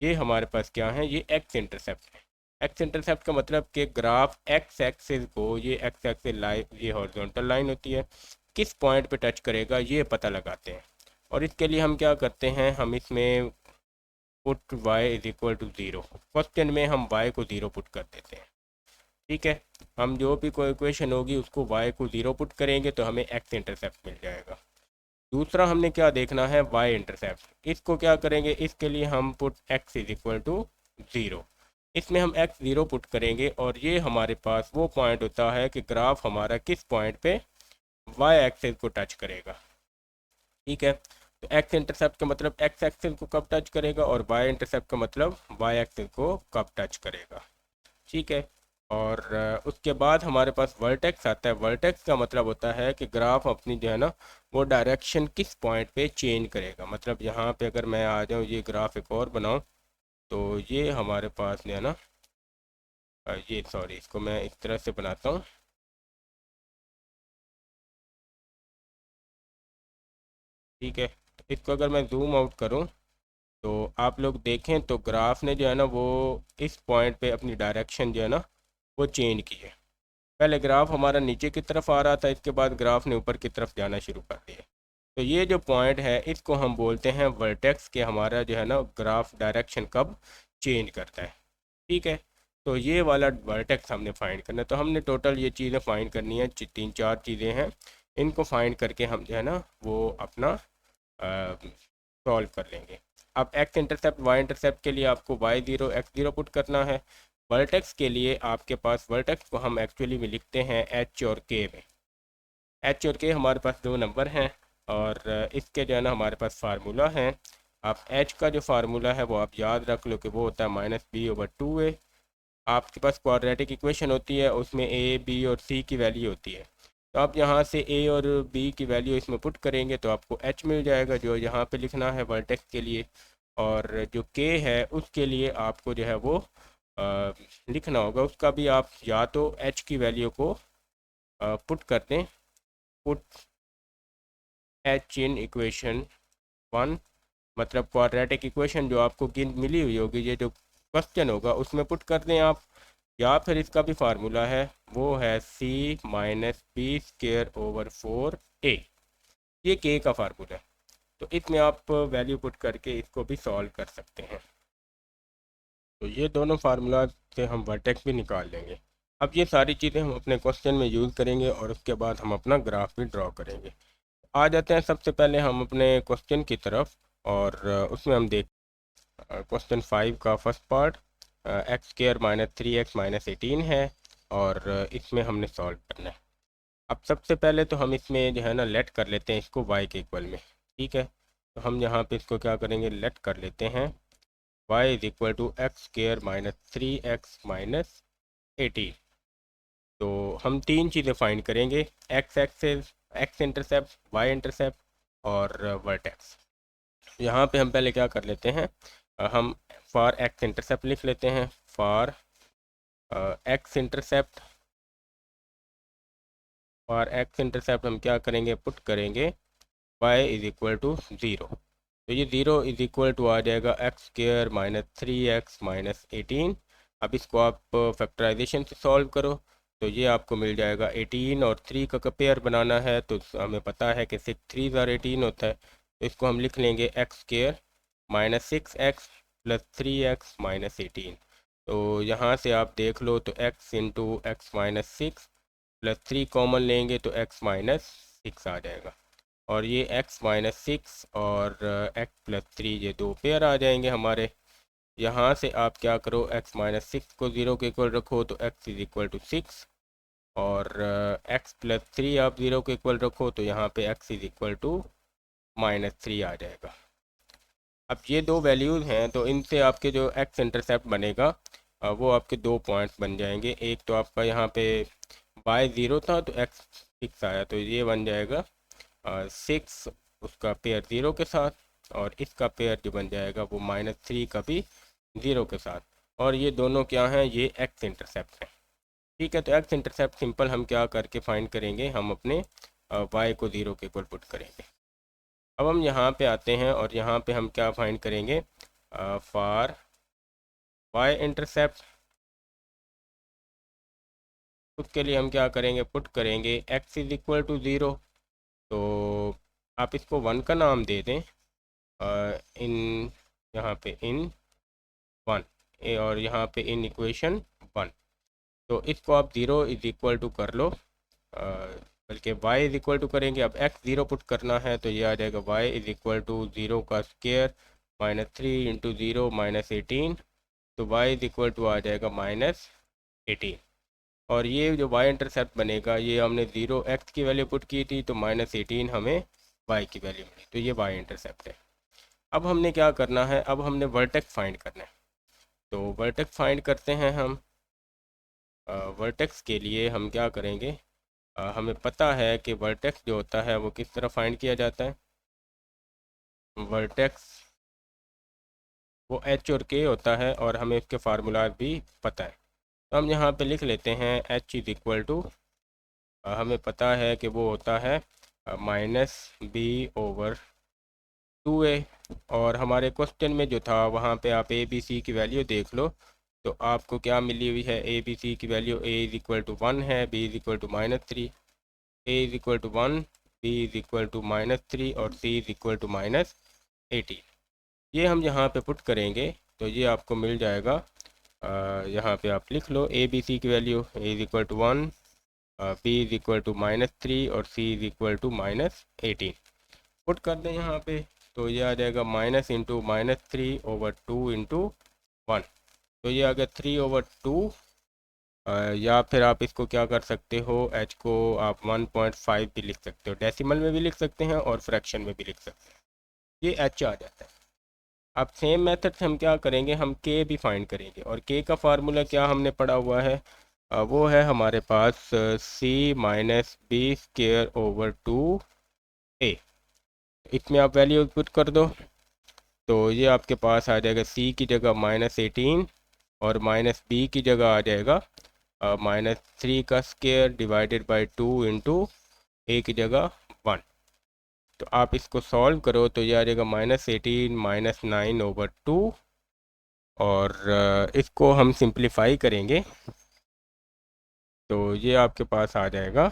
ये हमारे पास क्या है, ये एक्स इंटरसेप्ट है। एक्स इंटरसेप्ट का मतलब कि ग्राफ एक्स एक्सिस को, ये एक्स एक्सिस लाइन, ये हॉरिजॉन्टल लाइन होती है, किस पॉइंट पे टच करेगा ये पता लगाते हैं। और इसके लिए हम क्या करते हैं, हम इसमें पुट y = 0, क्वेश्चन में हम y को 0 पुट कर देते हैं। ठीक है, हम जो भी कोई इक्वेशन होगी उसको y को 0 पुट करेंगे तो हमें एक्स इंटरसेप्ट मिल जाएगा। दूसरा हमने क्या देखना है, y इंटरसेप्ट। इसको क्या करेंगे, इसके लिए हम पुट x = 0। इसमें हम x 0 पुट करेंगे और ये हमारे पास वो पॉइंट होता है कि ग्राफ हमारा किस पॉइंट पे y एक्सिस को टच करेगा। ठीक है, तो x इंटरसेप्ट का मतलब x एक्सिस को कब टच करेगा और y इंटरसेप्ट का मतलब y एक्सिस को कब टच करेगा। ठीक है, और उसके बाद हमारे पास वर्टेक्स आता है। वर्टेक्स का मतलब होता है कि ग्राफ अपनी जो है ना वो डायरेक्शन किस पॉइंट पे चेंज करेगा। मतलब यहाँ पे अगर मैं आ जाऊँ, ये ग्राफ एक और बनाऊँ, तो ये हमारे पास जो है ना ये सॉरी इसको मैं इस तरह से बनाता हूँ। ठीक है, इसको अगर मैं जूम आउट करूँ तो आप लोग देखें तो ग्राफ ने जो है ना वो इस पॉइंट पे अपनी डायरेक्शन जो है ना वो चेंज की है। पहले ग्राफ हमारा नीचे की तरफ आ रहा था, इसके बाद ग्राफ ने ऊपर की तरफ जाना शुरू कर दिया। तो ये जो पॉइंट है इसको हम बोलते हैं वर्टेक्स, के हमारा जो है ना ग्राफ डायरेक्शन कब चेंज करता है। ठीक है, तो ये वाला वर्टेक्स हमने फाइंड करना है। तो हमने टोटल ये चीज़ें फाइंड करनी है, 3-4 चीज़ें हैं। इनको फाइंड करके हम जो है ना वो अपना सॉल्व कर लेंगे। अब एक्स इंटरसेप्ट वाई इंटरसेप्ट के लिए आपको y0 x0 पुट करना है। वर्टेक्स के लिए आपके पास, वर्टेक्स को हम एक्चुअली में लिखते हैं h और k में। h और k हमारे पास 2 नंबर हैं और इसके जो है ना हमारे पास फार्मूला है। आप h का जो फार्मूला है वो आप याद रख लो कि वो होता है -b/2a। आपके पास क्वाड्रेटिक इक्वेशन होती है, उसमें a b और c की वैल्यू होती है। तो आप यहाँ से a और b की वैल्यू इसमें पुट करेंगे तो आपको h मिल जाएगा, जो यहाँ पे लिखना है वर्टेक्स के लिए। और जो k है उसके लिए आपको जो है वो लिखना होगा उसका भी आप या तो h की वैल्यू को पुट कर दें, पुट h इन इक्वेशन 1, मतलब क्वाड्रेटिक इक्वेशन जो आपको गिन मिली हुई होगी, ये जो क्वेश्चन होगा उसमें पुट कर दें आप। या फिर इसका भी फार्मूला है, वो है c minus B square over 4a, ये k का फार्मूला है। तो इसमें आप वैल्यू पुट करके इसको भी सॉल्व कर सकते हैं। तो ये दोनों फार्मूला से हम वर्टेक्स भी निकाल लेंगे। अब ये सारी चीज़ें हम अपने क्वेश्चन में यूज़ करेंगे और उसके बाद हम अपना ग्राफ भी ड्रॉ करेंगे। आ जाते हैं सबसे पहले हम अपने क्वेश्चन की तरफ, और उसमें हम देख क्वेश्चन 5 का first part x square minus 3x माइनस 18 है, और इसमें हमने सॉल्व करना है। अब सबसे पहले तो हम इसमें जो है ना लेट कर लेते हैं इसको y के इक्वल में, ठीक है। तो हम यहाँ पे इसको क्या करेंगे, लेट कर लेते हैं y is equal to x square minus 3x माइनस 18। तो हम तीन चीज़ें फाइंड करेंगे, x axis, x intercept, y intercept और वर्टेक्स। यहाँ पे हम पहले क्या कर लेते हैं, हम फॉर एक्स इंटरसेप्ट लिख लेते हैं। For x intercept, for x intercept हम क्या करेंगे, पुट करेंगे y इज इक्वल टू 0। तो ये 0 इज इक्वल टू आ जाएगा एक्स स्क्र माइनस 3x माइनस 18। अब इसको आप फैक्टराइजेशन से सॉल्व करो, तो ये आपको मिल जाएगा 18 और 3 का पेयर बनाना है, तो हमें पता है कि 6 3 18 होता है। तो इसको हम लिख लेंगे x square minus 6x plus 3x माइनस 18। तो यहाँ से आप देख लो, तो x into x minus 6 plus 3 common लेंगे तो x माइनस 6 आ जाएगा, और ये x माइनस 6 और x प्लस 3 ये दो पेयर आ जाएंगे हमारे। यहाँ से आप क्या करो, x माइनस 6 को 0 के इक्वल रखो तो x इज इक्वल टू 6, और x प्लस 3 आप 0 के इक्वल रखो तो यहाँ पे x is equal to minus 3 आ जाएगा। अब ये दो वैल्यूज़ हैं, तो इनसे आपके जो x इंटरसेप्ट बनेगा वो आपके दो पॉइंट्स बन जाएंगे। एक तो आपका यहाँ पे y 0 था तो x 6 आया, तो ये बन जाएगा 6 उसका पेयर 0 के साथ, और इसका पेयर जो बन जाएगा वो माइनस 3 का भी 0 के साथ। और ये दोनों क्या हैं, ये एक्स इंटरसेप्ट हैं, ठीक है। तो एक्स इंटरसेप्ट सिंपल हम क्या करके फाइंड करेंगे, हम अपने y को 0 के इक्वल पुट करेंगे। अब हम यहाँ पे आते हैं और यहाँ पे हम क्या फाइंड करेंगे, फॉर y इंटरसेप्ट, उसके लिए हम क्या करेंगे, पुट करेंगे x इज इक्वल टू 0। तो आप इसको 1 का नाम दे दें, इन यहाँ पे इन 1 और यहाँ पे इन इक्वेशन 1। तो इसको आप 0 इज इक्वल टू कर लो, बल्कि y इज इक्वल टू करेंगे। अब x 0 पुट करना है तो ये आ जाएगा y इज इक्वल टू 0 का स्क्वायर माइनस 3 इंटू 0 माइनस 18। तो y इज इक्वल टू आ जाएगा माइनस 18, और ये जो y इंटरसेप्ट बनेगा, ये हमने 0 x की वैल्यू पुट की थी तो माइनस 18 हमें y की वैल्यू मिली, तो ये y इंटरसेप्ट है। अब हमने क्या करना है, अब हमने वर्टेक्स फाइंड करना है। तो वर्टेक्स फाइंड करते हैं हम। वर्टेक्स के लिए हम क्या करेंगे, हमें पता है कि वर्टेक्स जो होता है वो किस तरह फाइंड किया जाता है। वर्टेक्स वो h और k होता है, और हमें इसके फार्मूला भी पता है। तो हम यहाँ पे लिख लेते हैं h इज इक्वल टू, हमें पता है कि वो होता है माइनस b ओवर 2a, और हमारे क्वेश्चन में जो था वहाँ पे आप a b c की वैल्यू देख लो, तो आपको क्या मिली हुई है, a b c की value a is equal to 1 है, b is equal to minus 3, a is equal to 1, b is equal to minus 3 और c is equal to minus 18। ये हम यहाँ पे पुट करेंगे तो ये आपको मिल जाएगा, यहाँ पे आप लिख लो a b c की value, a is equal to 1, b is equal to minus 3 और c is equal to minus 18। Put कर दें यहाँ पे, तो ये आ जाएगा minus into minus 3 over 2 into 1। तो ये आ गया 3 ओवर 2, या फिर आप इसको क्या कर सकते हो, h को आप 1.5 भी लिख सकते हो, डेसिमल में भी लिख सकते हैं और फ्रैक्शन में भी लिख सकते हैं, ये h आ जाता है। अब सेम मेथड से हम क्या करेंगे, हम k भी फाइंड करेंगे, और k का फार्मूला क्या हमने पढ़ा हुआ है, वो है हमारे पास c minus B square over 2a। इसमें आप वैल्यू पुट कर दो, तो ये आपके पास आ जाएगा c की जगह माइनस 18 और माइनस बी की जगह आ जाएगा -3 का स्क्वायर डिवाइडेड बाई 2 इंटू ए की जगह 1। तो आप इसको सॉल्व करो तो ये आ जाएगा -18 -9/2। और इसको हम सिंप्लीफाई करेंगे तो ये आपके पास आ जाएगा।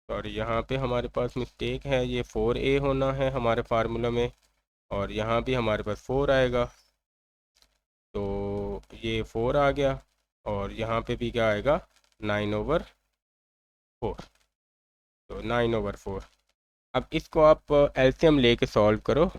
और यहाँ पे हमारे पास मिस्टेक है, ये 4a होना है हमारे फार्मूला में, और यहाँ भी हमारे पास 4 आएगा, तो ये 4 आ गया। और यहाँ पे भी क्या आएगा, 9/4। तो 9/4। अब इसको आप एलसीएम लेके सॉल्व करो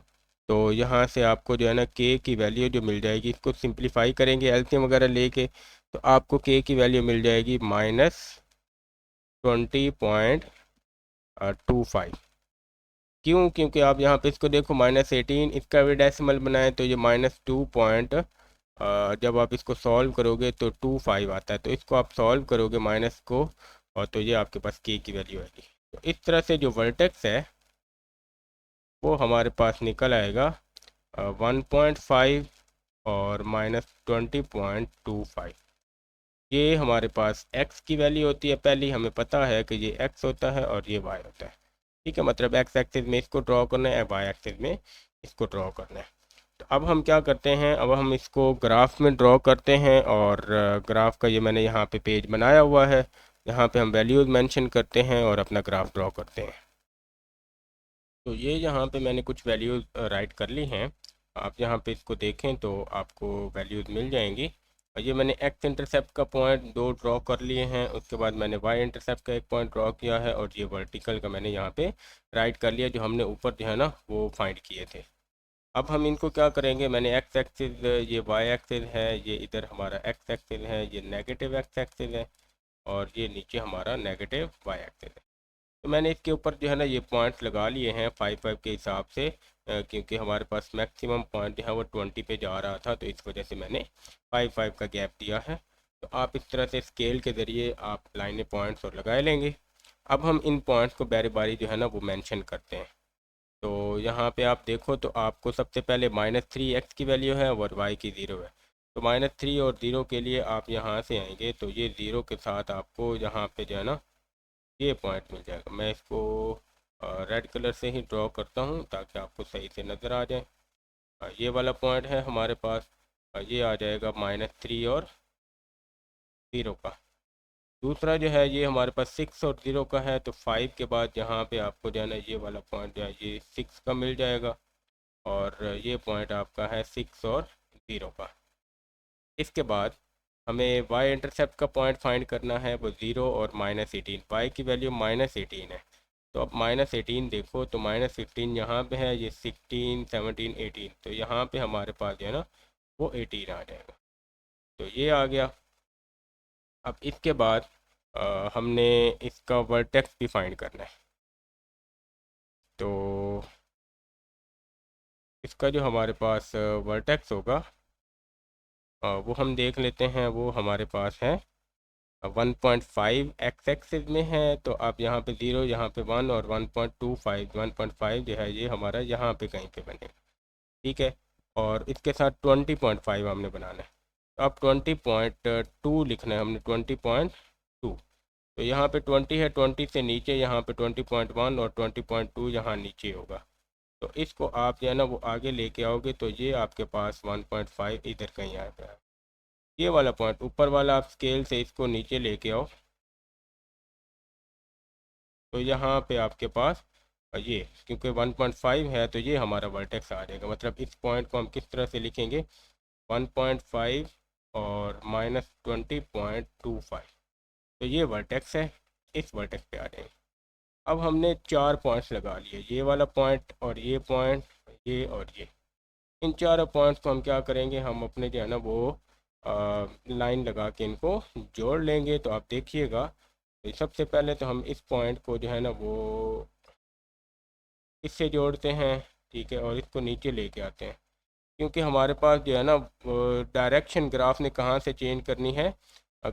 तो यहाँ से आपको जो है ना के की वैल्यू जो मिल जाएगी, इसको सिंप्लीफाई करेंगे एलसीएम वगैरह लेके, तो आपको के की वैल्यू मिल जाएगी -20.25। क्यों? क्योंकि आप यहाँ पे इसको देखो -18, इसका भी डेसिमल बनाए तो ये -2 पॉइंट, जब आप इसको सॉल्व करोगे तो 25 आता है, तो इसको आप सॉल्व करोगे माइनस को, और तो ये आपके पास के की वैल्यू आएगी। तो इस तरह से जो वर्टेक्स है वो हमारे पास निकल आएगा 1.5 और -20.25। ये हमारे पास x की वैल्यू होती है, पहली हमें पता है कि ये x होता है और ये y होता है। ठीक है, मतलब x एक्सिस में इसको ड्रॉ करना है, y एक्सिस में इसको ड्रॉ करना है। तो अब हम क्या करते हैं, अब हम इसको ग्राफ में ड्रॉ करते हैं, और ग्राफ का ये मैंने यहाँ पे पेज बनाया हुआ है, यहाँ पे हम वैल्यूज़ मेंशन करते हैं और अपना ग्राफ ड्रॉ करते हैं। तो ये यहाँ पे मैंने कुछ वैल्यूज़ राइट कर ली हैं, आप यहाँ पे इसको देखें तो आपको वैल्यूज़ मिल जाएंगी। और ये मैंने एक्स इंटरसेप्ट का पॉइंट 2 ड्रॉ कर लिए हैं, उसके बाद मैंने वाई इंटरसेप्ट का एक पॉइंट ड्रॉ किया है, और ये वर्टिकल का मैंने यहाँ पे राइट कर लिया, जो हमने ऊपर जो है ना वो फाइंड किए थे। अब हम इनको क्या करेंगे, मैंने एक्स एक्सिस, ये वाई एक्सिस है, ये इधर हमारा एक्स एक्सिस है, ये नेगेटिव एक्स एक्सिस है, और ये नीचे हमारा नेगेटिव वाई एक्सिस है। तो मैंने इसके ऊपर जो है ना ये पॉइंट्स लगा लिए हैं 5-5 के हिसाब से, क्योंकि हमारे पास मैक्सिमम पॉइंट जो है वो 20 पे जा रहा था, तो इस वजह से मैंने 5-5 का गैप दिया है। तो आप इस तरह से स्केल के ज़रिए आप लाइनें पॉइंट्स और लगाए लेंगे। अब हम इन पॉइंट्स को बारी बारी जो है ना वो मेंशन करते हैं। तो यहाँ पे आप देखो तो आपको सबसे पहले -3x की वैल्यू है और y की 0 है। तो -3 और 0 के लिए आप यहाँ से आएंगे तो ये 0 के साथ आपको यहाँ पे जो है ना ये पॉइंट मिल जाएगा। मैं इसको रेड कलर से ही ड्रॉ करता हूँ ताकि आपको सही से नज़र आ जाए। ये वाला पॉइंट है हमारे पास, ये आ जाएगा -3 और 0 का। दूसरा जो है ये हमारे पास 6 और 0 का है, तो 5 के बाद यहाँ पे आपको जो है ना ये वाला पॉइंट जो है ये 6 का मिल जाएगा, और ये पॉइंट आपका है 6 और 0 का। इसके बाद हमें y इंटरसेप्ट का पॉइंट फाइंड करना है, वो 0 और -18, y की वैल्यू -18 है। तो अब -18 देखो तो -15 यहाँ पे है, ये 16, 17, 18, तो यहाँ पे हमारे पास जो है ना वो 18 आ जाएगा। तो ये आ गया। अब इसके बाद हमने इसका वर्टेक्स भी फाइंड करना है। तो इसका जो हमारे पास वर्टेक्स होगा वो हम देख लेते हैं, वो हमारे पास है 1.5 एक्स एक्सिस में है, तो आप यहाँ पे 0, यहाँ पे 1, और 1.25, 1.5 जो है ये हमारा यहाँ पे कहीं पे बनेगा। ठीक है, और इसके साथ 20.5 हमने बनाना है, तो आप 20.2 लिखना है हमने, 20.2। तो यहाँ पे 20 है, 20 से नीचे यहाँ पे 20.1 और 20.2 यहाँ नीचे होगा। तो इसको आप जो है ना वो आगे लेके आओगे तो ये आपके पास 1.5 इधर कहीं आएगा। ये वाला पॉइंट ऊपर वाला आप स्केल से इसको नीचे लेके आओ, तो यहाँ पे आपके पास ये, क्योंकि 1.5 है तो ये हमारा वर्टेक्स आ जाएगा। मतलब इस पॉइंट को हम किस तरह से लिखेंगे, 1.5 और -20.25, तो ये वर्टेक्स है, इस वर्टेक्स पे आ जाएंगे। अब हमने 4 पॉइंट्स लगा लिए, ये वाला पॉइंट और ये पॉइंट, ये और ये। इन चारों पॉइंट्स को हम क्या करेंगे, हम अपने जो है ना वो लाइन लगा के इनको जोड़ लेंगे। तो आप देखिएगा, तो सबसे पहले तो हम इस पॉइंट को जो है ना वो इससे जोड़ते हैं, ठीक है, और इसको नीचे लेके आते हैं, क्योंकि हमारे पास जो है ना डायरेक्शन ग्राफ ने कहाँ से चेंज करनी है,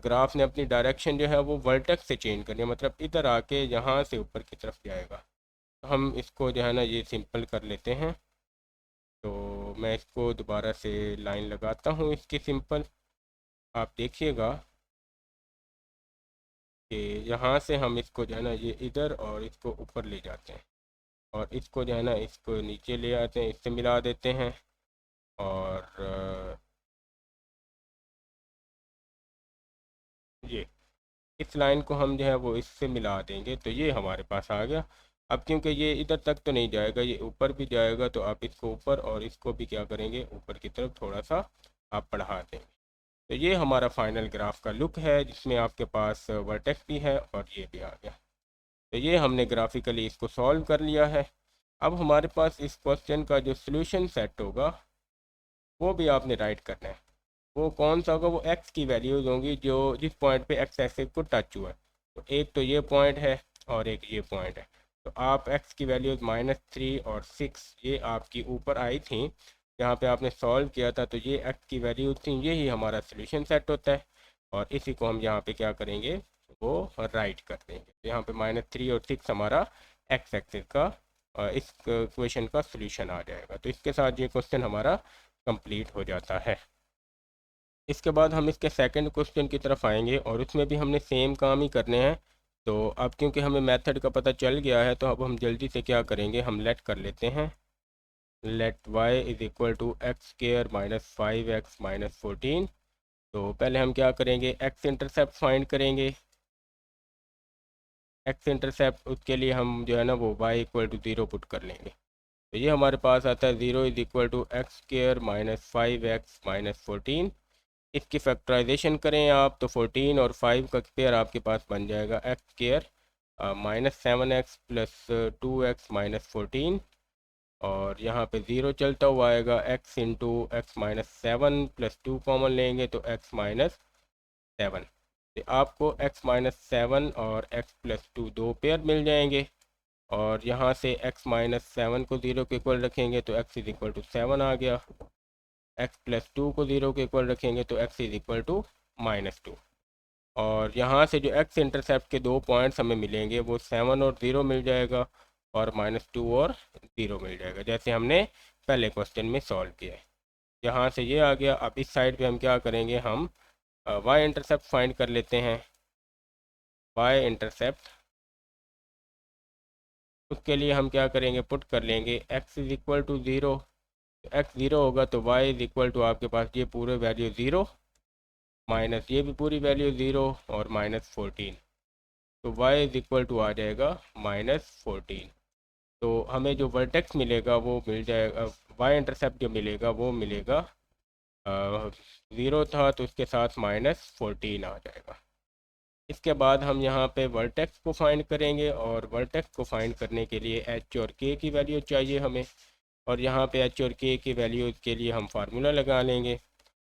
ग्राफ ने अपनी डायरेक्शन जो है वो वर्टेक्स से चेंज करनी है, मतलब इधर आके यहाँ से ऊपर की तरफ जाएगा। तो हम इसको जो है ना ये सिंपल कर लेते हैं। तो मैं इसको दोबारा से लाइन लगाता हूँ इसकी सिंपल। आप देखिएगा कि यहाँ से हम इसको जो है ना ये इधर और इसको ऊपर ले जाते हैं, और इसको जो है ना इसको नीचे ले आते हैं, इससे मिला देते हैं। और ये इस लाइन को हम जो है वो इससे मिला देंगे, तो ये हमारे पास आ गया। अब क्योंकि ये इधर तक तो नहीं जाएगा, ये ऊपर भी जाएगा, तो आप इसको ऊपर और इसको भी क्या करेंगे, ऊपर की तरफ थोड़ा सा आप बढ़ा देंगे। तो ये हमारा फाइनल ग्राफ का लुक है, जिसमें आपके पास वर्टेक्स भी है और ये भी आ गया। तो ये हमने ग्राफिकली इसको सॉल्व कर लिया है। अब हमारे पास इस क्वेश्चन का जो सोल्यूशन सेट होगा वो भी आपने राइट करना है। वो कौन सा होगा, वो एक्स की वैल्यूज़ होंगी जो जिस पॉइंट पे एक्स एक्सिस को टच हुआ है। तो एक तो ये पॉइंट है और एक ये पॉइंट है। तो आप एक्स की वैल्यूज़ -3 और 6 ये आपकी ऊपर आई थी जहाँ पे आपने सॉल्व किया था, तो ये एक्स की वैल्यूज थी, यही हमारा सोल्यूशन सेट होता है। और इसी को हम यहाँ पे क्या करेंगे, वो राइट कर देंगे। तो यहाँ पे -3 और 6 हमारा एक्स एक्सिस का इस क्वेश्चन का सोल्यूशन आ जाएगा। तो इसके साथ ये क्वेश्चन हमारा कंप्लीट हो जाता है। इसके बाद हम इसके सेकंड क्वेश्चन की तरफ आएंगे और उसमें भी हमने सेम काम ही करने हैं। तो अब क्योंकि हमें मेथड का पता चल गया है, तो अब हम जल्दी से क्या करेंगे, हम लेट कर लेते हैं। Let y is equal to x square -5x -14। तो पहले हम क्या करेंगे, एक्स इंटरसेप्ट फाइंड करेंगे। एक्स इंटरसेप्ट उसके लिए हम जो है ना वो y इक्वल टू 0 पुट कर लेंगे। तो ये हमारे पास आता है 0 is equal to x square -5x-14। इसकी फैक्टराइजेशन करें आप, तो 14 और 5 का पेयर आपके पास बन जाएगा x square -7x plus 2x-14। और यहाँ पे ज़ीरो चलता हुआ आएगा, x into x-7 plus 2 common लेंगे तो x-7। तो आपको x-7 और x प्लस 2 दो पेयर मिल जाएंगे। और यहाँ से x-7 को 0 के इक्वल रखेंगे तो x इज़ इक्वल टू 7 आ गया। x प्लस 2 को 0 के इक्वल रखेंगे तो x इज़ इक्वल टू -2। और यहाँ से जो x इंटरसेप्ट के दो पॉइंट्स हमें मिलेंगे वो 7 और 0 मिल जाएगा, और -2 और 0 मिल जाएगा, जैसे हमने पहले क्वेश्चन में सॉल्व किया है। यहाँ से ये आ गया। अब इस साइड पे हम क्या करेंगे, हम y इंटरसेप्ट फाइंड कर लेते हैं। y इंटरसेप्ट, उसके लिए हम क्या करेंगे, पुट कर लेंगे x is equal to 0। x 0 होगा तो y इज़ इक्वल टू आपके पास ये पूरे वैल्यू 0 माइनस ये भी पूरी वैल्यू 0 और -14। तो y इज़ इक्वल टू आ जाएगा -14। तो हमें जो वर्टेक्स मिलेगा वो मिल जाएगा, y इंटरसेप्ट जो मिलेगा वो मिलेगा 0 था तो उसके साथ -14 आ जाएगा। इसके बाद हम यहाँ पे वर्टेक्स को फाइंड करेंगे, और वर्टेक्स को फाइंड करने के लिए h और k की वैल्यू चाहिए हमें। और यहाँ पे h और k की वैल्यू के लिए हम फार्मूला लगा लेंगे।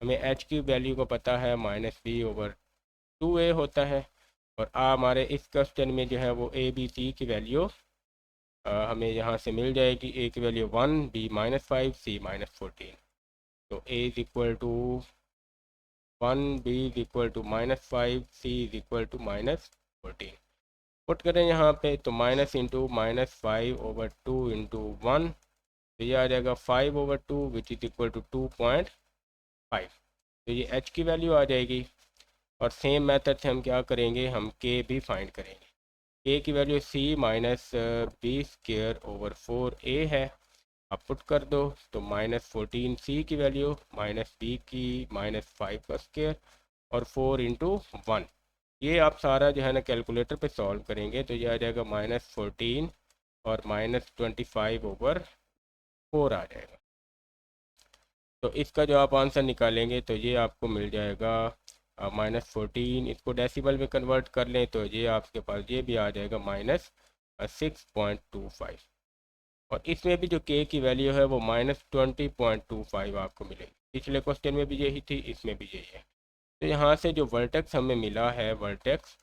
हमें h की वैल्यू को पता है -b/2a होता है। और हमारे इस क्वेश्चन में जो है वो a b c की वैल्यू हमें यहाँ से मिल जाएगी। a की वैल्यू 1, b -5, c -14। तो a is equal to 1, b is equal to -5, c is equal to -14। Put करें यहाँ पे तो माइनस इंटू -5/2 इंटू 1, तो ये आ जाएगा 5/2 विच इज़ इक्वल टू 2.5। तो ये h की वैल्यू आ जाएगी। और सेम मेथड से हम क्या करेंगे, हम k भी फाइंड करेंगे। k की वैल्यू c -b²/4a है। आप पुट कर दो तो -14 c की वैल्यू -b की -5 का स्क्वायर और 4 इंटू 1। ये आप सारा जो है ना कैलकुलेटर पे सॉल्व करेंगे तो ये आ जाएगा -14 और -25/4 आ जाएगा। तो इसका जो आप आंसर निकालेंगे तो ये आपको मिल जाएगा -14। इसको डेसिमल में कन्वर्ट कर लें तो ये आपके पास ये भी आ जाएगा -6.25। और इसमें भी जो k की वैल्यू है वो -20.25 आपको मिलेगी। पिछले क्वेश्चन में भी यही थी, इसमें भी यही है। तो यहाँ से जो वर्टेक्स हमें मिला है, वर्टेक्स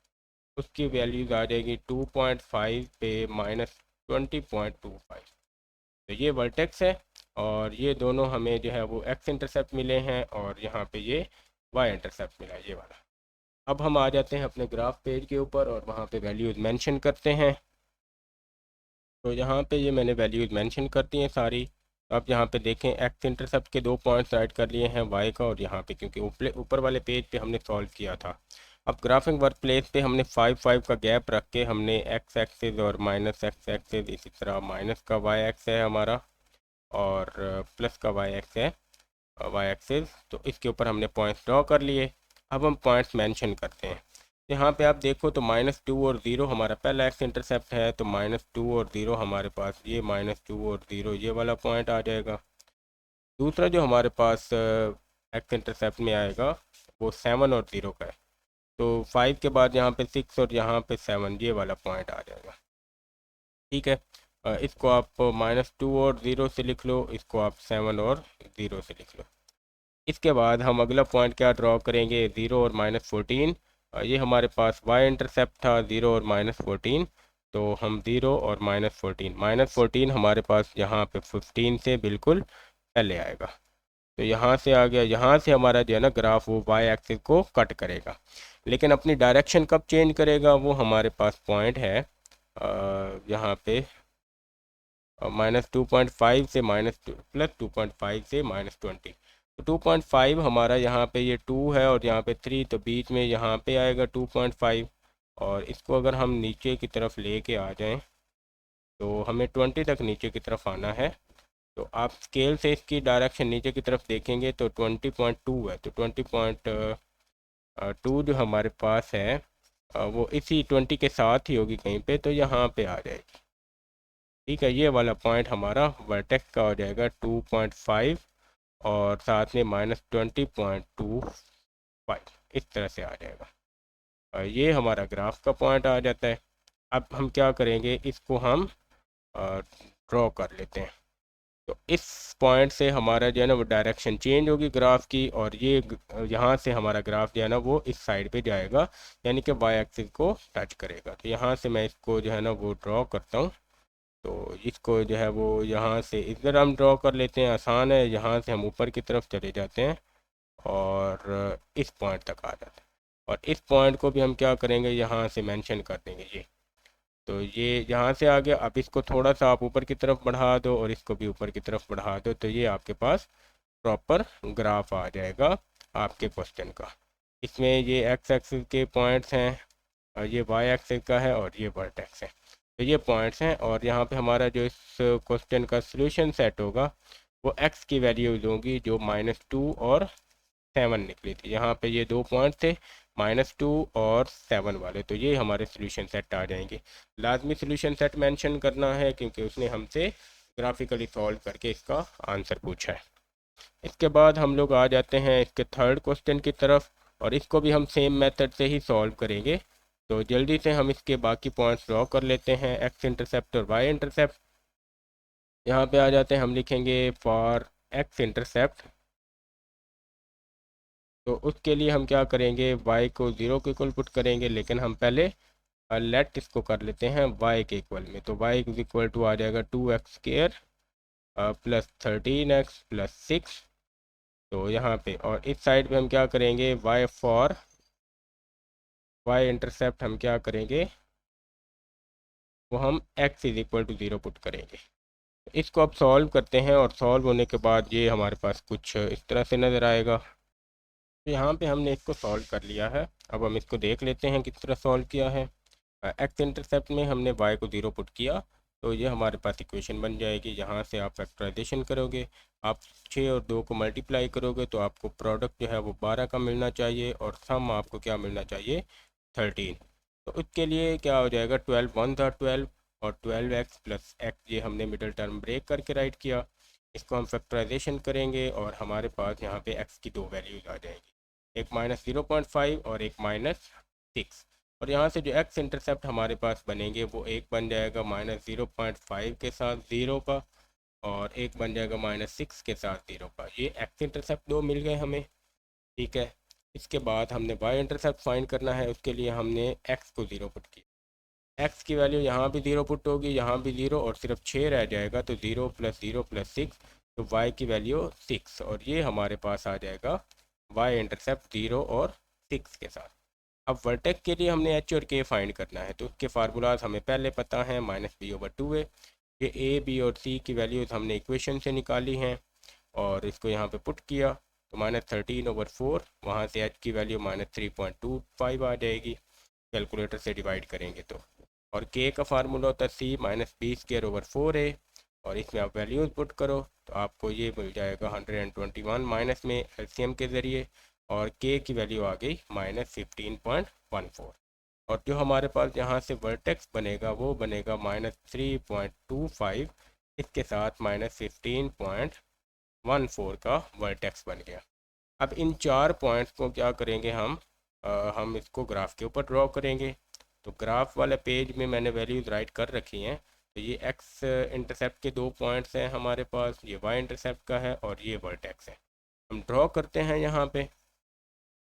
उसकी वैल्यूज आ जाएगी 2.5 पे -20.25। तो ये वर्टेक्स है, और ये दोनों हमें जो है वो एक्स इंटरसेप्ट मिले हैं, और यहाँ पे ये वाई इंटरसेप्ट मिला है, ये वाला। अब हम आ जाते हैं अपने ग्राफ पेज के ऊपर और वहाँ पे वैल्यूज़ मेंशन करते हैं। तो यहाँ पे ये मैंने वैल्यूज़ मेंशन कर दी हैं सारी। तो आप यहाँ पे देखें एक्स इंटरसेप्ट के 2 पॉइंट्स राइट कर लिए हैं वाई का और यहाँ पे, क्योंकि ऊपर वाले पेज पे हमने सॉल्व किया था। अब ग्राफिंग वर्क प्लेस पे हमने 5 का गैप रख के हमने एक्स एक्सिस और माइनस एक्स एक्सिस, इसी तरह माइनस का वाई एक्स है हमारा और प्लस का वाई एक्स है, वाई एक्सिस, तो इसके ऊपर हमने पॉइंट्स ड्रॉ कर लिए। अब हम पॉइंट्स मेंशन करते हैं। यहाँ पे आप देखो तो -2 और 0 हमारा पहला एक्स इंटरसेप्ट है, तो -2 और 0 हमारे पास ये -2 और 0 ये वाला पॉइंट आ जाएगा। दूसरा जो हमारे पास एक्स इंटरसेप्ट में आएगा वो 7 और 0 का है, तो 5 के बाद यहाँ पे 6 और यहाँ पे 7 ये वाला पॉइंट आ जाएगा। ठीक है, इसको आप -2 और 0 से लिख लो, इसको आप 7 और 0 से लिख लो। इसके बाद हम अगला पॉइंट क्या ड्रॉ करेंगे, 0 और -14। ये हमारे पास y इंटरसेप्ट था 0 और -14, तो हम 0 और -14 हमारे पास यहाँ पे 15 से बिल्कुल पहले आएगा। तो यहाँ से आ गया, यहाँ से हमारा जो है ना ग्राफ वो y एक्सिस को कट करेगा, लेकिन अपनी डायरेक्शन कब चेंज करेगा, वो हमारे पास पॉइंट है यहाँ पे -2.5 से +2.5 से -20। तो 2.5 हमारा यहाँ पे ये 2 है और यहाँ पे 3, तो बीच में यहाँ पे आएगा 2.5। और इसको अगर हम नीचे की तरफ लेके आ जाएं तो हमें 20 तक नीचे की तरफ आना है। तो आप स्केल से इसकी डायरेक्शन नीचे की तरफ देखेंगे तो 20.2 है, तो 20.2 जो हमारे पास है वो इसी 20 के साथ ही होगी कहीं पे, तो यहाँ पे आ जाएगी। ठीक है, ये वाला पॉइंट हमारा वर्टेक्स का हो जाएगा 2.5 और साथ में -20.25 इस तरह से आ जाएगा। और ये हमारा ग्राफ का पॉइंट आ जाता है। अब हम क्या करेंगे, इसको हम ड्रॉ कर लेते हैं। तो इस पॉइंट से हमारा जो है ना वो डायरेक्शन चेंज होगी ग्राफ की, और ये यहाँ से हमारा ग्राफ जो है ना वो इस साइड पे जाएगा, यानी कि वाई एक्सिस को टच करेगा। तो यहाँ से मैं इसको जो है ना वो ड्रॉ करता हूँ। तो इसको जो है वो यहाँ से इधर हम ड्रॉ कर लेते हैं, आसान है। यहाँ से हम ऊपर की तरफ चले जाते हैं और इस पॉइंट तक आ जाते हैं, और इस पॉइंट को भी हम क्या करेंगे, यहाँ से मेंशन कर देंगे ये। तो ये यहाँ से आ गया। अब इसको थोड़ा सा आप ऊपर की तरफ बढ़ा दो और इसको भी ऊपर की तरफ बढ़ा दो, तो ये आपके पास प्रॉपर ग्राफ आ जाएगा आपके क्वेश्चन का। इसमें ये एक्स एक्सिस के पॉइंट्स हैं और ये वाई एक्सिस का है और ये वर्टेक्स है, तो ये पॉइंट्स हैं। और यहाँ पे हमारा जो इस क्वेश्चन का सॉल्यूशन सेट होगा वो एक्स की वैल्यूज होंगी जो -2 और 7 निकली थी। यहाँ पे ये 2 पॉइंट थे -2 और 7 वाले, तो ये हमारे सॉल्यूशन सेट आ जाएंगे। लाजमी सॉल्यूशन सेट मेंशन करना है क्योंकि उसने हमसे ग्राफिकली सॉल्व करके इसका आंसर पूछा है। इसके बाद हम लोग आ जाते हैं इसके थर्ड क्वेश्चन की तरफ, और इसको भी हम सेम मेथड से ही सॉल्व करेंगे। तो जल्दी से हम इसके बाकी पॉइंट्स ड्रॉ कर लेते हैं, एक्स इंटरसेप्ट और वाई इंटरसेप्ट। यहाँ पे आ जाते हैं, हम लिखेंगे फॉर एक्स इंटरसेप्ट। तो उसके लिए हम क्या करेंगे, y को 0 के इक्वल पुट करेंगे, लेकिन हम पहले लेट इसको कर लेते हैं y के इक्वल में। तो y इज इक्वल टू आ जाएगा 2x² प्लस 13x प्लस 6। तो यहाँ पे और इस साइड पे हम क्या करेंगे, y फॉर y इंटरसेप्ट हम क्या करेंगे, वो हम x is equal to 0 put करेंगे। इसको अब सॉल्व करते हैं, और सॉल्व होने के बाद ये हमारे पास कुछ इस तरह से नज़र आएगा। तो यहाँ पे हमने इसको सॉल्व कर लिया है। अब हम इसको देख लेते हैं किस तरह सॉल्व किया है। एक्स इंटरसेप्ट में हमने y को 0 पुट किया, तो ये हमारे पास इक्वेशन बन जाएगी। यहाँ से आप फैक्टराइजेशन करोगे, आप 6 और 2 को मल्टीप्लाई करोगे तो आपको प्रोडक्ट जो है वो 12 का मिलना चाहिए, और सम आपको क्या मिलना चाहिए, 13। तो उसके लिए क्या हो जाएगा, 12 1 था 12 और 12x प्लस x, ये हमने मिडल टर्म ब्रेक करके राइट किया। इसको हम फैक्टराइजेशन करेंगे और हमारे पास यहाँ पे x की 2 वैल्यूज आ जाएगी, एक -0.5 और एक -6। और यहाँ से जो x इंटरसेप्ट हमारे पास बनेंगे वो एक बन जाएगा -0.5 के साथ 0 का, और एक बन जाएगा -6 के साथ 0 का। ये x इंटरसेप्ट 2 मिल गए हमें। ठीक है, इसके बाद हमने y इंटरसेप्ट फाइंड करना है। उसके लिए हमने x को 0 पुट किया, x की वैल्यू यहाँ भी 0 पुट होगी, यहाँ भी 0, और सिर्फ 6 रह जाएगा, तो 0 + 0 + 6, तो y की वैल्यू 6, और ये हमारे पास आ जाएगा y इंटरसेप्ट 0 और 6 के साथ। अब वर्टेक्स के लिए हमने h और k फाइंड करना है, तो उसके फार्मूलाज हमें पहले पता है, -b/2 है। ये ए बी और सी की वैल्यूज़ हमने इक्वेशन से निकाली हैं और इसको यहाँ पे पुट किया तो -13/4, वहाँ से h की वैल्यू -3.25 आ जाएगी कैलकुलेटर से डिवाइड करेंगे तो। और k का फार्मूला होता है c -b²/4a, और इसमें आप वैल्यूज़ पुट करो तो आपको ये मिल जाएगा 121 माइनस में एलसीएम के ज़रिए, और k की वैल्यू आ गई -15.14। और जो हमारे पास यहाँ से वर्टेक्स बनेगा वो बनेगा -3.25, इसके साथ -15.14 का वर्टेक्स बन गया। अब इन 4 पॉइंट्स को क्या करेंगे हम इसको ग्राफ के ऊपर ड्रॉ करेंगे। तो ग्राफ वाले पेज में मैंने वैल्यूज़ राइट कर रखी हैं। तो ये एक्स इंटरसेप्ट के 2 पॉइंट्स हैं हमारे पास, ये वाई इंटरसेप्ट का है और ये वर्टेक्स है। हम ड्रॉ करते हैं यहाँ पे।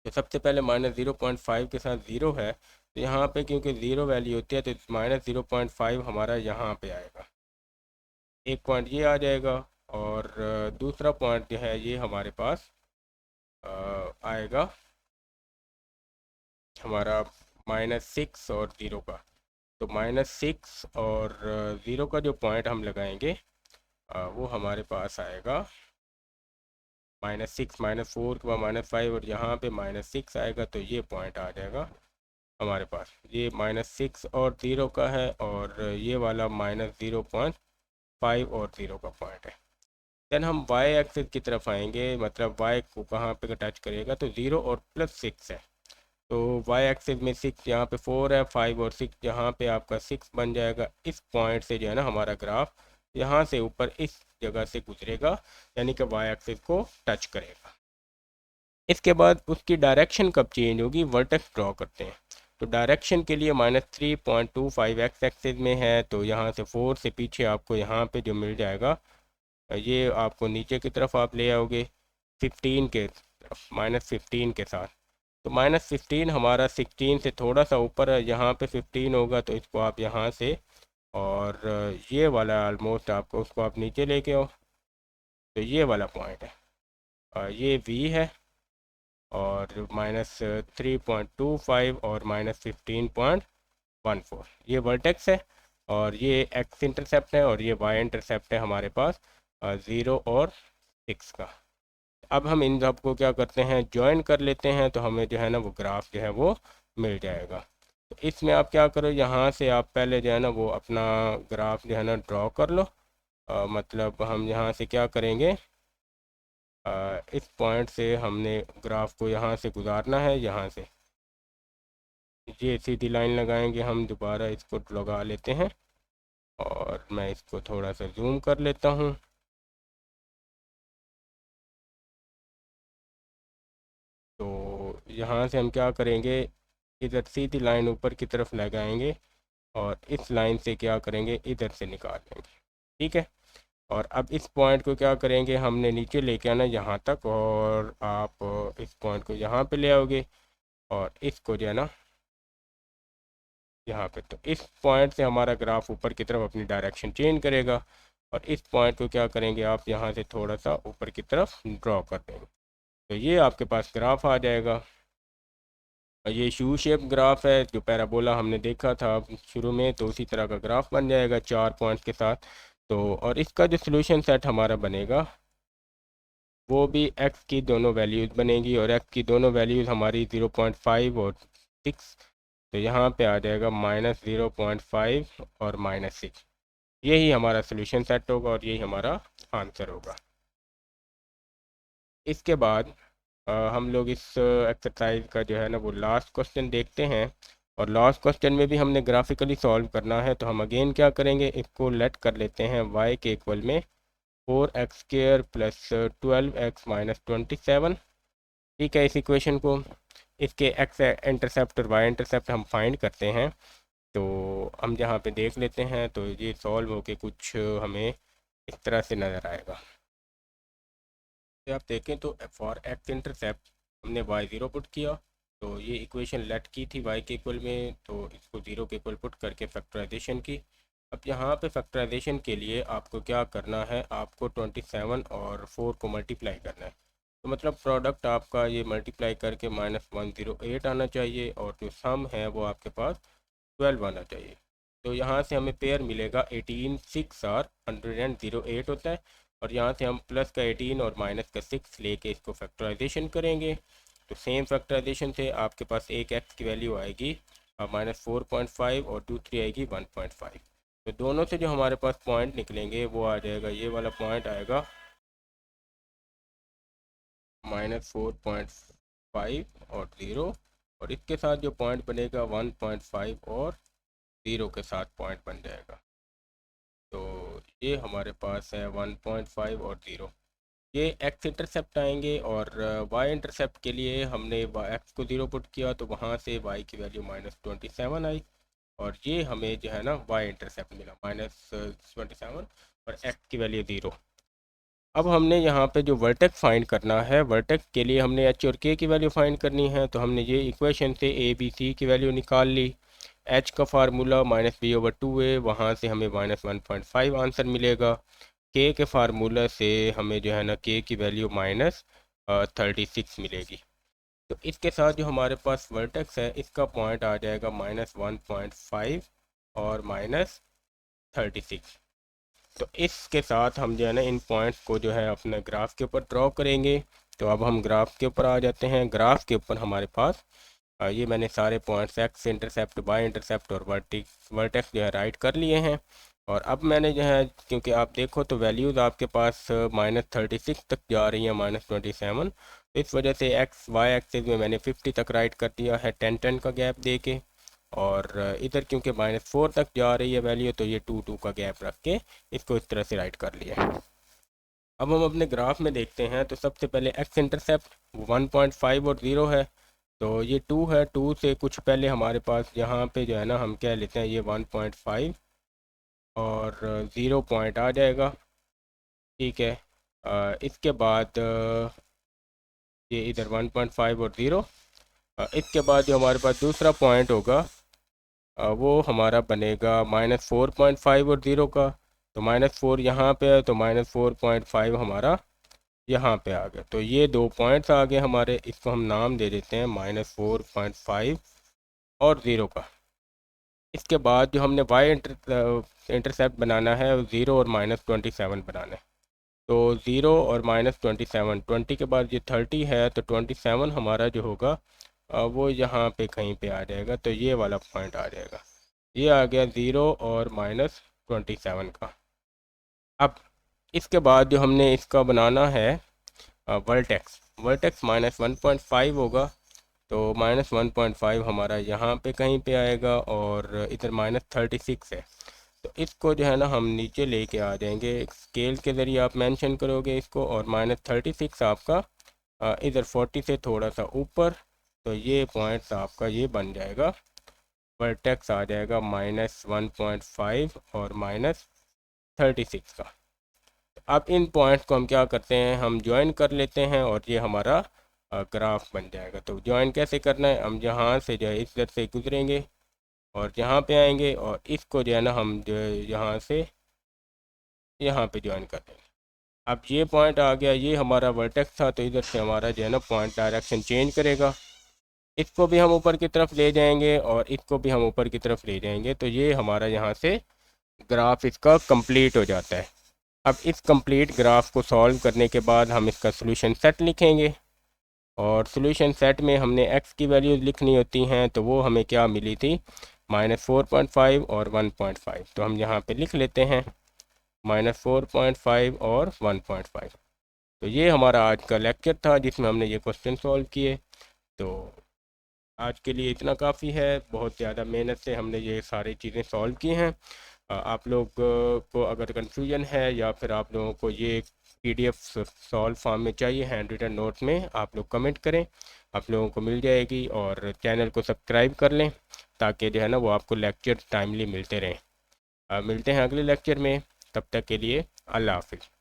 तो सबसे पहले -0.5 के साथ 0 है, तो यहाँ पे क्योंकि 0 वैल्यू होती है तो -0.5 हमारा यहाँ पे आएगा, एक पॉइंट ये आ जाएगा। और दूसरा पॉइंट जो है ये हमारे पास आएगा हमारा -6 और 0 का। तो -6 और 0 का जो पॉइंट हम लगाएंगे वो हमारे पास आएगा -6 -4 के बाद -5, और यहाँ पे -6 आएगा तो ये पॉइंट आ जाएगा हमारे पास। ये -6 और 0 का है, और ये वाला -0.5 और 0 का पॉइंट है। देन हम y एक्सिस की तरफ आएंगे, मतलब y को कहाँ पे टच करेगा, तो 0 और +6 है। तो y एक्सिस में 6 यहाँ पे 4 है, 5 और 6 यहाँ पे आपका 6 बन जाएगा। इस पॉइंट से जो है ना हमारा ग्राफ यहाँ से ऊपर इस जगह से गुजरेगा, यानी कि y एक्सिस को टच करेगा। इसके बाद उसकी डायरेक्शन कब चेंज होगी, वर्टेक्स ड्रॉ करते हैं। तो डायरेक्शन के लिए -3.25 एक्स एक्सिस में है, तो यहाँ से 4 से पीछे आपको यहाँ पे जो मिल जाएगा ये आपको नीचे की तरफ आप ले आओगे 15 के तरफ, -15 के साथ। तो -15 हमारा 16 से थोड़ा सा ऊपर है, यहाँ पे 15 होगा तो इसको आप यहाँ से, और ये वाला ऑलमोस्ट आपको उसको आप नीचे लेके आओ, तो ये वाला पॉइंट है, ये V है, और -3.25 और -15.14 ये वर्टेक्स है, और ये एक्स इंटरसेप्ट है, और ये वाई इंटरसेप्ट है हमारे पास 0 और 6 का। अब हम इन सब को क्या करते हैं, ज्वाइन कर लेते हैं, तो हमें जो है ना वो ग्राफ जो है वो मिल जाएगा। तो इसमें आप क्या करो, यहाँ से आप पहले जो है ना वो अपना ग्राफ जो है ना ड्रॉ कर लो। मतलब हम यहाँ से क्या करेंगे, इस पॉइंट से हमने ग्राफ को यहाँ से गुजारना है, यहाँ से ये सीधी लाइन लगाएंगे हम, दोबारा इसको लगा लेते हैं, और मैं इसको थोड़ा सा जूम कर लेता हूँ। तो यहाँ से हम क्या करेंगे, इधर सीधी लाइन ऊपर की तरफ लगाएंगे, और इस लाइन से क्या करेंगे, इधर से निकाल लेंगे, ठीक है। और अब इस पॉइंट को क्या करेंगे, हमने नीचे लेके आना यहाँ तक, और आप इस पॉइंट को यहाँ पे ले आओगे, और इसको जो है ना यहाँ पे, तो इस पॉइंट से हमारा ग्राफ ऊपर की तरफ अपनी डायरेक्शन चेंज करेगा। और इस पॉइंट को क्या करेंगे, आप यहाँ से थोड़ा सा ऊपर की तरफ ड्रॉ कर देंगे, तो ये आपके पास ग्राफ आ जाएगा। ये शू शेप ग्राफ है, जो पैराबोला हमने देखा था शुरू में, तो उसी तरह का ग्राफ बन जाएगा 4 पॉइंट्स के साथ। तो और इसका जो सोल्यूशन सेट हमारा बनेगा वो भी x की दोनों वैल्यूज़ बनेगी, और x की दोनों वैल्यूज़ हमारी 0.5 और 6, तो यहाँ पे आ जाएगा -0.5 और -6। यही हमारा सोल्यूशन सेट होगा, और यही हमारा आंसर होगा। इसके बाद हम लोग इस एक्सरसाइज का जो है ना वो लास्ट क्वेश्चन देखते हैं। और लास्ट क्वेश्चन में भी हमने ग्राफिकली सॉल्व करना है, तो हम अगेन क्या करेंगे, इसको लेट कर लेते हैं y के इक्वल में 4x² + 12x - 27। ठीक है, इस इक्वेशन को, इसके x इंटरसेप्ट और y इंटरसेप्ट हम फाइंड करते हैं। तो हम यहाँ पे देख लेते हैं, तो ये सॉल्व होके कुछ हमें इस तरह से नज़र आएगा। आप देखें तो फॉर एक्स इंटरसेप्ट हमने y0 पुट किया, तो ये इक्वेशन लेट की थी y के इक्वल में, तो इसको 0 के इक्वल पुट करके फैक्टराइजेशन की। अब यहाँ पे फैक्टराइजेशन के लिए आपको क्या करना है, आपको 27 और 4 को मल्टीप्लाई करना है। तो मतलब प्रोडक्ट आपका ये मल्टीप्लाई करके -108 आना चाहिए, और जो सम है वो आपके पास 12 आना चाहिए। तो यहाँ से हमें पेयर मिलेगा 18 6 और 108 होता है, और यहाँ से हम प्लस का 18 और माइनस का 6 लेके इसको फैक्टराइजेशन करेंगे। तो सेम फैक्टराइजेशन से आपके पास एक एक्स की वैल्यू आएगी -4.5 और दूसरी आएगी 1.5। तो दोनों से जो हमारे पास पॉइंट निकलेंगे वो आ जाएगा, ये वाला पॉइंट आएगा -4.5 और 0, और इसके साथ जो पॉइंट बनेगा 1.5 और 0 के साथ पॉइंट बन जाएगा। तो ये हमारे पास है 1.5 और 0। ये एक्स इंटरसेप्ट आएंगे, और वाई इंटरसेप्ट के लिए हमने एक्स को 0 पुट किया तो वहाँ से वाई की वैल्यू -27 आई, और ये हमें जो है ना वाई इंटरसेप्ट मिला -27 और एक्स की वैल्यू 0। अब हमने यहाँ पे जो वर्टेक्स फाइंड करना है, वर्टेक्स के लिए हमने एच और के की वैल्यू फाइंड करनी है। तो हमने ये इक्वेशन से ए बी सी की वैल्यू निकाल ली। एच का फार्मूला -b/2 वहाँ से हमें -1.5 आंसर मिलेगा। के के फार्मूला से हमें जो है ना के की वैल्यू -36 मिलेगी। तो इसके साथ जो हमारे पास वर्टेक्स है इसका पॉइंट आ जाएगा -1.5 और -36। तो इसके साथ हम जो है ना इन पॉइंट्स को जो है अपने ग्राफ के ऊपर ड्रॉ करेंगे। तो अब हम ग्राफ के ऊपर आ जाते हैं। ग्राफ के ऊपर हमारे पास ये मैंने सारे points x intercept, y intercept और वर्टेक्स जो है राइट कर लिए हैं। और अब मैंने जो है, क्योंकि आप देखो तो वैल्यूज़ आपके पास -36 तक जा रही हैं, -27, तो इस वजह से एक्स वाई एक्सिस में मैंने 50 तक राइट कर दिया है 10-10 का गैप दे के। और इधर क्योंकि -4 तक जा रही है वैल्यू, तो ये 2-2 का गैप रख के इसको इस तरह से राइट कर लिया। अब हम अपने ग्राफ में देखते हैं। तो सबसे पहले एक्स इंटरसेप्ट 1.5 और 0 है, तो ये 2 है। 2 से कुछ पहले हमारे पास यहाँ पे जो है ना हम कह लेते हैं ये 1.5 और 0 पॉइंट आ जाएगा, ठीक है। इसके बाद ये इधर 1.5 और 0। इसके बाद जो हमारे पास दूसरा पॉइंट होगा वो हमारा बनेगा -4.5 और 0 का। तो -4 यहाँ पे है, तो -4.5 हमारा यहाँ पे आ गया। तो ये दो पॉइंट्स आ गए हमारे, इसको हम नाम दे देते हैं -4.5 और 0 का। इसके बाद जो हमने वाई इंटरसेप्ट बनाना है 0 और -27 बनाना है। तो 0 और -27, 20 के बाद ये 30 है, तो 27 हमारा जो होगा वो यहाँ पे कहीं पे आ जाएगा। तो ये वाला पॉइंट आ जाएगा, ये आ गया 0 और -27 का। अब इसके बाद जो हमने इसका बनाना है वर्टेक्स, वर्टेक्स -1.5 होगा। तो -1.5 हमारा यहाँ पे कहीं पे आएगा, और इधर -36 है। तो इसको जो है ना हम नीचे लेके आ जाएंगे, स्केल के ज़रिए आप मेंशन करोगे इसको, और -36 आपका इधर 40 से थोड़ा सा ऊपर। तो ये पॉइंट्स आपका ये बन जाएगा, वर्टेक्स आ जाएगा -1.5 और -36 का। अब इन पॉइंट्स को हम क्या करते हैं, हम ज्वाइन कर लेते हैं, और ये हमारा ग्राफ बन जाएगा। तो ज्वाइन कैसे करना है, हम यहाँ से जो है इस तरह से गुजरेंगे और यहाँ पे आएंगे, और इसको जो है ना हम जो है यहाँ से यहाँ पे ज्वाइन कर देंगे। अब ये पॉइंट आ गया, ये हमारा वर्टेक्स था, तो इधर से हमारा जो है ना पॉइंट डायरेक्शन चेंज करेगा। इसको भी हम ऊपर की तरफ ले जाएंगे और इसको भी हम ऊपर की तरफ ले जाएंगे। तो ये हमारा यहाँ से ग्राफ इसका कंप्लीट हो जाता है। अब इस कंप्लीट ग्राफ को सॉल्व करने के बाद हम इसका सोल्यूशन सेट लिखेंगे, और सोल्यूशन सेट में हमने x की वैल्यूज़ लिखनी होती हैं। तो वो हमें क्या मिली थी, -4.5 और 1.5। तो हम यहाँ पे लिख लेते हैं -4.5 और 1.5। तो ये हमारा आज का लेक्चर था जिसमें हमने ये क्वेश्चन सॉल्व किए। तो आज के लिए इतना काफ़ी है, बहुत ज़्यादा मेहनत से हमने ये सारी चीज़ें सॉल्व की हैं। आप लोग को अगर कन्फ्यूजन है या फिर आप लोगों को ये PDF सॉल्व फॉर्म में चाहिए हैंड रिटन नोट्स में, आप लोग कमेंट करें, आप लोगों को मिल जाएगी। और चैनल को सब्सक्राइब कर लें ताकि जो है ना वो आपको लेक्चर टाइमली मिलते रहें। मिलते हैं अगले लेक्चर में, तब तक के लिए अल्लाह हाफिज़।